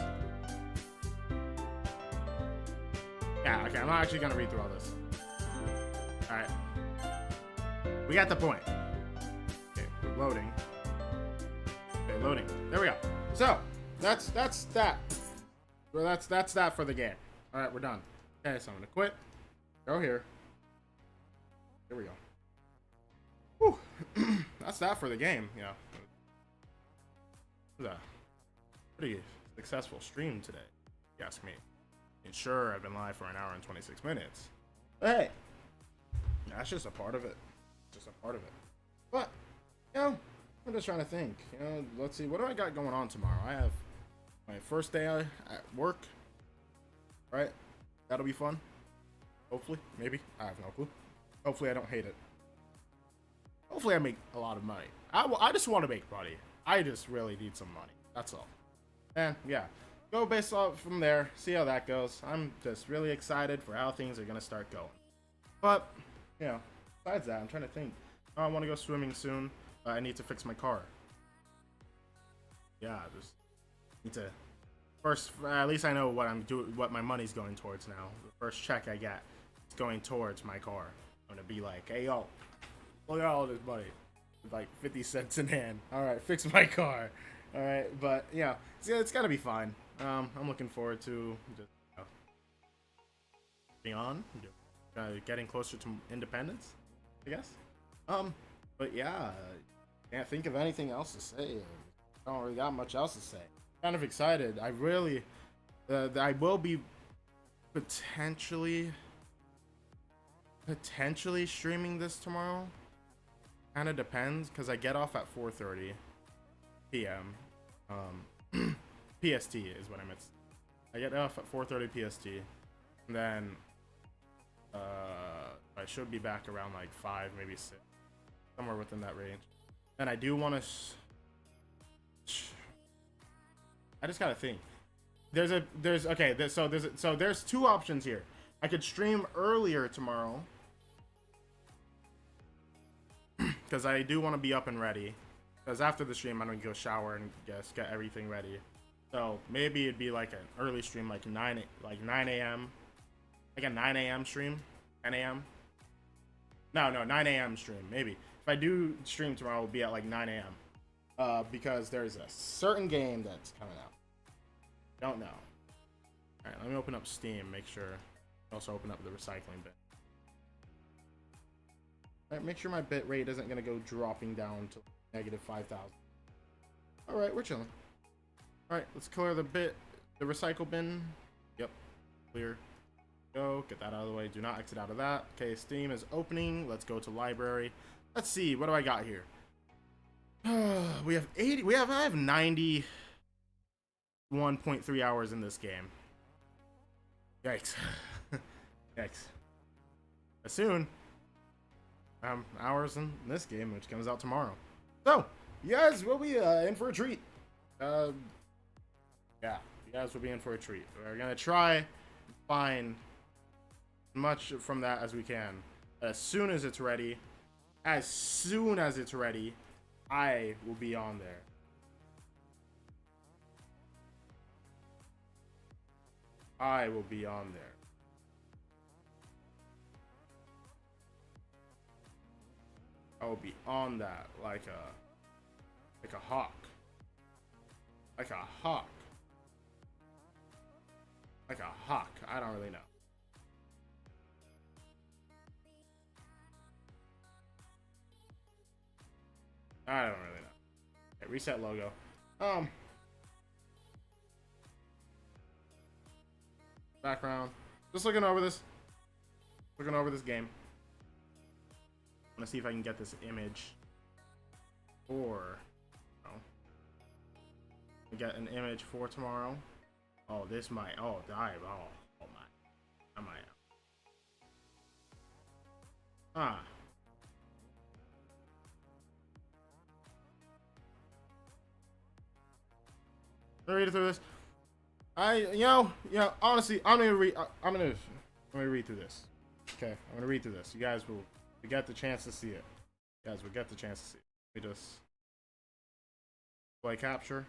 Yeah. Okay. I'm not actually gonna read through all this. All right. We got the point. Loading. Okay, loading. There we go. So that's that. Well, that's that for the game. All right, we're done. Okay, so I'm gonna quit. Go here. Here we go. Whew. That's that for the game. Yeah. It was a pretty successful stream today, if you ask me. And sure, I've been live for an hour and 26 minutes. But hey, that's just a part of it. Just a part of it. But you know, I'm just trying to think. You know, let's see. What do I got going on tomorrow? I have my first day at work. Right? That'll be fun. Hopefully. Maybe. I have no clue. Hopefully I don't hate it. Hopefully I make a lot of money. I just want to make money. I just really need some money. That's all. And yeah. Go based off from there. See how that goes. I'm just really excited for how things are going to start going. But, you know, besides that, I'm trying to think. I want to go swimming soon. I need to fix my car. Yeah, I just need to first. At least I know what I'm doing. What my money's going towards now. The first check I get is going towards my car. I'm gonna be like, hey yo, look at all this money, with like 50 cents in hand. All right, fix my car. All right, but yeah, it's gotta be fine. I'm looking forward to just being on, getting closer to independence, I guess. But yeah. Can't think of anything else to say. I don't really got much else to say. Kind of excited. I really, I will be potentially streaming this tomorrow. Kind of depends because I get off at 4:30 p.m. PST is what I meant. I get off at 4:30 PST, and then I should be back around like 5, maybe 6, somewhere within that range. And I do want to. I just gotta think. There's two options here. I could stream earlier tomorrow because I do want to be up and ready. Because after the stream, I'm gonna go shower and get everything ready. So maybe it'd be like an early stream, like 9 a.m. Like a 9 a.m. stream, 10 a.m. No, 9 a.m. stream. Maybe if I do stream tomorrow, it'll be at like 9 a.m. Because there's a certain game that's coming out. Don't know. All right, let me open up Steam. Make sure. Also open up the recycling bit. All right, make sure my bit rate isn't gonna go dropping down to negative 5,000. All right, we're chilling. All right, let's clear the recycle bin. Yep, clear. Go, get that out of the way. Do not exit out of that. Okay, Steam is opening. Let's go to library. Let's see, what do I got here? We have 80. I have 91.3 hours in this game. Yikes. Yikes. Soon. Hours in this game, which comes out tomorrow. So, you guys will be in for a treat. Yeah, you guys will be in for a treat. We're gonna try and find as much from that as we can. As soon as it's ready, I will be on there. I will be on there. I will be on that like a hawk. Like a hawk. Like a hawk. I don't really know. I don't really know. Okay, reset logo. Background. Just looking over this. Looking over this game. I'm gonna see if I can get this image. Or get an image for tomorrow. Oh, this might. Oh, dive. Oh my. I might. Read through this. Honestly, I'm gonna read through this. Okay, I'm gonna read through this. You guys will get the chance to see it. You guys will get the chance to see it. Let me just play capture.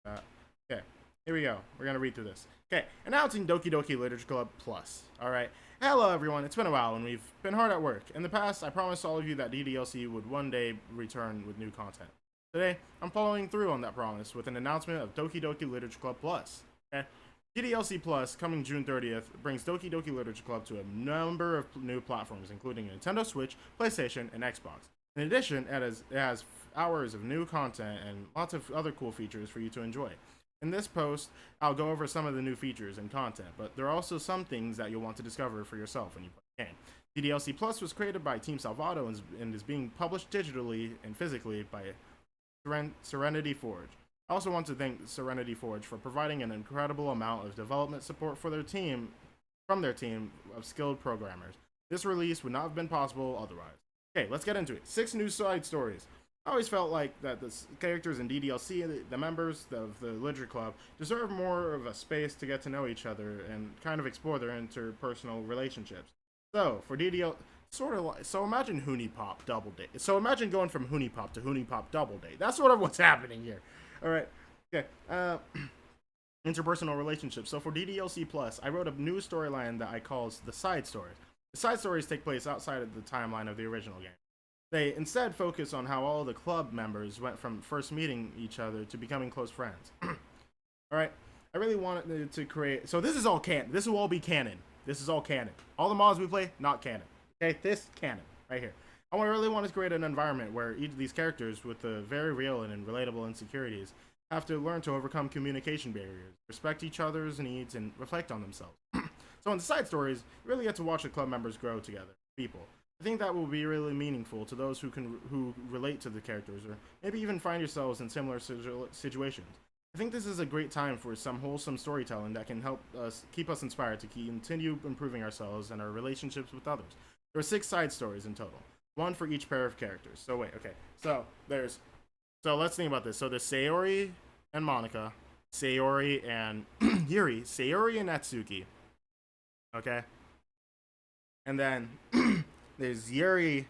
Okay, here we go. We're gonna read through this. Okay, announcing Doki Doki Literature Club Plus. Alright. Hello everyone, it's been a while and we've been hard at work. In the past, I promised all of you that DDLC would one day return with new content. Today, I'm following through on that promise with an announcement of Doki Doki Literature Club Plus. Okay? DDLC Plus, coming June 30th, brings Doki Doki Literature Club to a number of new platforms, including Nintendo Switch, PlayStation, and Xbox. In addition, it has hours of new content and lots of other cool features for you to enjoy. In this post, I'll go over some of the new features and content, but there are also some things that you'll want to discover for yourself when you play the game. DDLC Plus was created by Team Salvato and is being published digitally and physically by Serenity Forge. I also want to thank Serenity Forge for providing an incredible amount of development support for their team of skilled programmers. This release would not have been possible otherwise. Okay, let's get into it. 6 new side stories. I always felt like that the characters in DDLC, the members of the Literature Club, deserve more of a space to get to know each other and kind of explore their interpersonal relationships. So, for DDL, so imagine Hoonipop Double Date. So imagine going from Hoonipop to Hoonipop Double Date. That's sort of what's happening here. Alright, okay. Interpersonal relationships. So for DDLC Plus, I wrote a new storyline that I call the side stories. The side stories take place outside of the timeline of the original game. They instead focus on how all the club members went from first meeting each other to becoming close friends. Alright, I really wanted to create... So this is all canon. This will all be canon. This is all canon. All the mods we play, not canon. Okay, this canon, right here. I really want to create an environment where each of these characters with the very real and relatable insecurities have to learn to overcome communication barriers, respect each other's needs, and reflect on themselves. So in the side stories, you really get to watch the club members grow together, people. I think that will be really meaningful to those who relate to the characters, or maybe even find yourselves in similar situations. I think this is a great time for some wholesome storytelling that can help us keep us inspired to continue improving ourselves and our relationships with others. There are 6 side stories in total, one for each pair of characters. So wait, okay. So let's think about this. So there's Sayori and Monica, Sayori and Yuri, Sayori and Natsuki. Okay, and then there's Yuri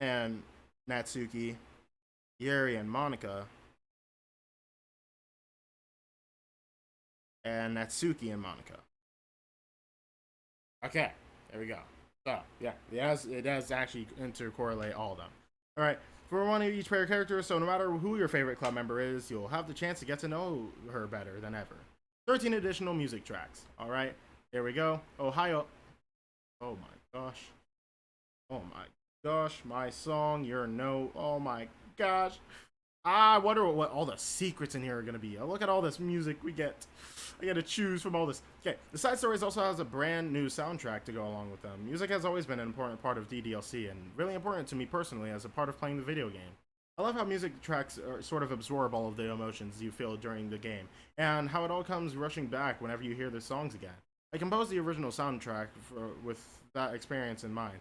and Natsuki, Yuri and Monica, and Natsuki and Monica. Okay, there we go. So yeah, it does actually intercorrelate all of them. All right, for one of each pair of characters. So no matter who your favorite club member is, you'll have the chance to get to know her better than ever. 13 additional music tracks. All right, here we go. Ohio. Oh my gosh. Oh my gosh, my song, your note. Oh my gosh. I wonder what all the secrets in here are gonna be. Look at all this music we get. I gotta choose from all this. Okay, the side stories also has a brand new soundtrack to go along with them. Music has always been an important part of DDLC and really important to me personally as a part of playing the video game. I love how music tracks sort of absorb all of the emotions you feel during the game, and how it all comes rushing back whenever you hear the songs again. I composed the original soundtrack with that experience in mind.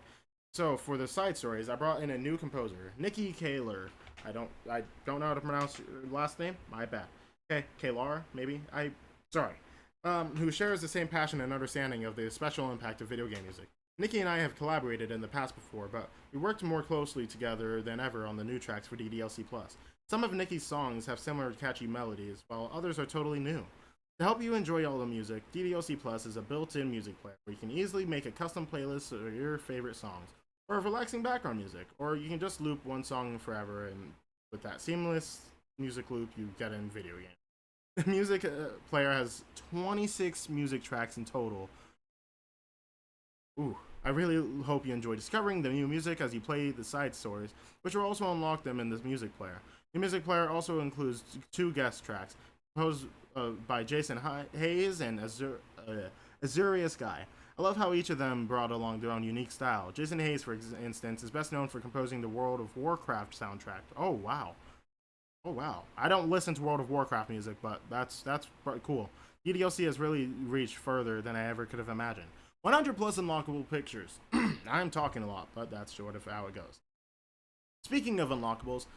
So for the side stories, I brought in a new composer, Nikki Kaler. I don't know how to pronounce your last name. My bad. Okay, Kalar, maybe. Sorry. Who shares the same passion and understanding of the special impact of video game music. Nikki and I have collaborated in the past before, but we worked more closely together than ever on the new tracks for DDLC Plus. Some of Nikki's songs have similar catchy melodies, while others are totally new. To help you enjoy all the music, DDLC Plus is a built-in music player where you can easily make a custom playlist of your favorite songs, or relaxing background music, or you can just loop one song forever, and with that seamless music loop you get in video games. The music player has 26 music tracks in total. Ooh, I really hope you enjoy discovering the new music as you play the side stories, which will also unlock them in this music player. The music player also includes 2 guest tracks, composed by Jason Hayes and Azurius Guy. I love how each of them brought along their own unique style. Jason Hayes, for instance, is best known for composing the World of Warcraft soundtrack. Oh, wow. Oh, wow. I don't listen to World of Warcraft music, but that's pretty cool. DDLC has really reached further than I ever could have imagined. 100 plus unlockable pictures. I'm talking a lot, but that's sort of how it goes. Speaking of unlockables,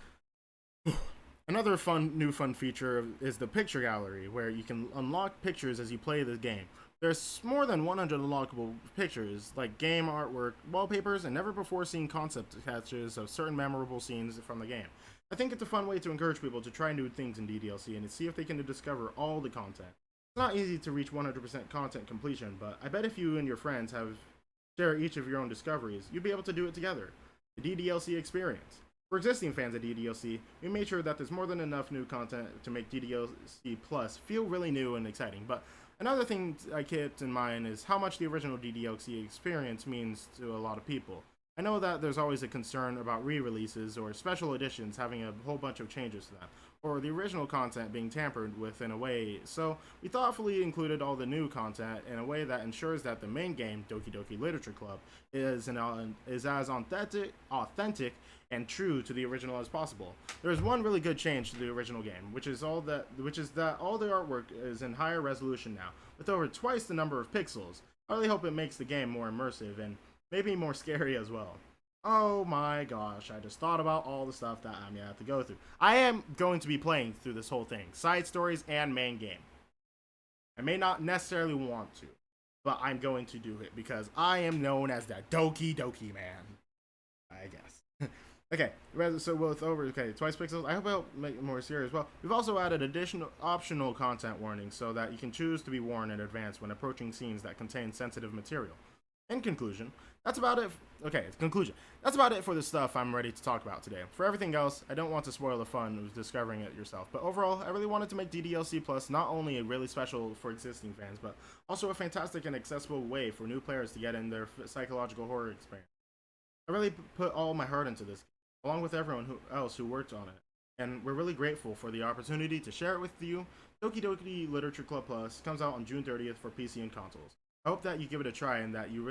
another new fun feature is the picture gallery, where you can unlock pictures as you play the game. There's more than 100 unlockable pictures, like game artwork, wallpapers, and never before seen concept sketches of certain memorable scenes from the game. I think it's a fun way to encourage people to try new things in DDLC and to see if they can discover all the content. It's not easy to reach 100% content completion, but I bet if you and your friends share each of your own discoveries, you'll be able to do it together. The DDLC experience. For existing fans of DDLC, we made sure that there's more than enough new content to make DDLC Plus feel really new and exciting, but another thing I kept in mind is how much the original DDLC experience means to a lot of people. I know that there's always a concern about re-releases or special editions having a whole bunch of changes to them, or the original content being tampered with in a way, so we thoughtfully included all the new content in a way that ensures that the main game, Doki Doki Literature Club, is as authentic and true to the original as possible. There is one really good change to the original game, which is that all the artwork is in higher resolution now, with over twice the number of pixels. I really hope it makes the game more immersive and maybe more scary as well. Oh my gosh, I just thought about all the stuff that I'm gonna have to go through. I am going to be playing through this whole thing, side stories and main game. I may not necessarily want to, but I'm going to do it because I am known as the Doki Doki man, I guess. Okay, so twice pixels. I hope it'll make it more serious. Well, we've also added additional optional content warnings so that you can choose to be warned in advance when approaching scenes that contain sensitive material. In conclusion, that's about it. That's about it for the stuff I'm ready to talk about today. For everything else, I don't want to spoil the fun of discovering it yourself, but overall, I really wanted to make DDLC Plus not only a really special for existing fans, but also a fantastic and accessible way for new players to get in their psychological horror experience. I really put all my heart into this, along with everyone else who worked on it, and we're really grateful for the opportunity to share it with you. Doki Doki Literature Club Plus comes out on June 30th for PC and consoles. I hope that you give it a try and that you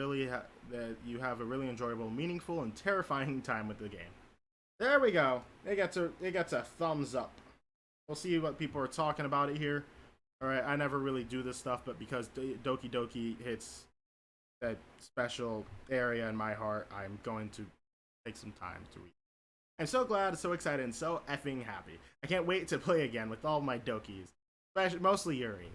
have a really enjoyable, meaningful, and terrifying time with the game. There we go. It gets a thumbs up. We'll see what people are talking about it here. All right, I never really do this stuff, but because Doki Doki hits that special area in my heart, I'm going to take some time to read. I'm so glad, so excited, and so effing happy. I can't wait to play again with all my Dokis. Especially, mostly Yuri.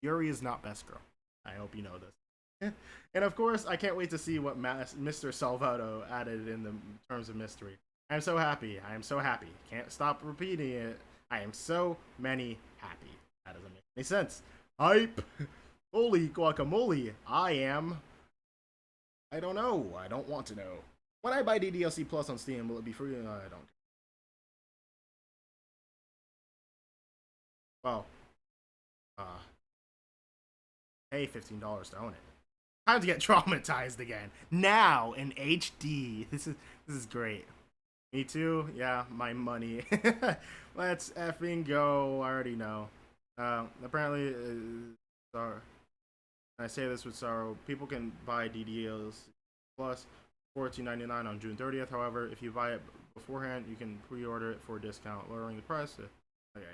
Yuri is not best girl. I hope you know this. And of course, I can't wait to see what Mr. Salvato added in the terms of mystery. I'm so happy. I am so happy. Can't stop repeating it. I am so many happy. That doesn't make any sense. Hype! Holy guacamole! I don't know. I don't want to know. When I buy DDLC Plus on Steam, will it be free? I don't. Well, pay $15 to own it. Time to get traumatized again. Now in HD. This is great. Me too. Yeah, my money. Let's effing go. I already know. Apparently, sorry. I say this with sorrow. People can buy DDLC Plus $14.99 on June 30th. However, if you buy it beforehand, you can pre-order it for a discount, lowering the price. Okay.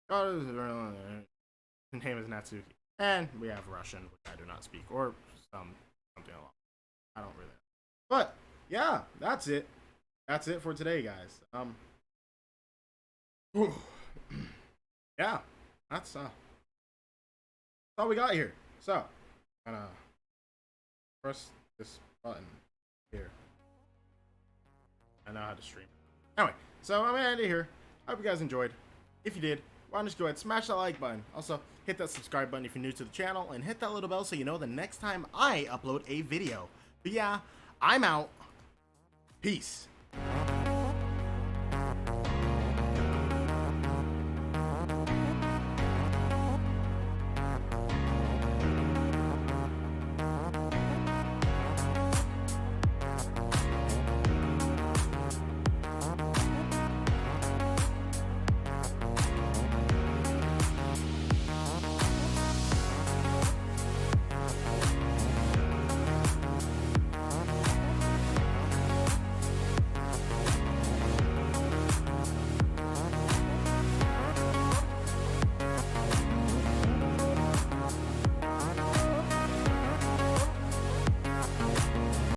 His name is Natsuki. And we have Russian, which I do not speak, or something along. I don't really know. But yeah, that's it. That's it for today, guys. Yeah, that's all we got here. So, I'm gonna press this button here. I know how to stream. Anyway, so I'm gonna end it here. I hope you guys enjoyed. If you did, why don't you just go ahead and smash that like button. Also, hit that subscribe button if you're new to the channel, and hit that little bell so you know the next time I upload a video. But yeah, I'm out. Peace.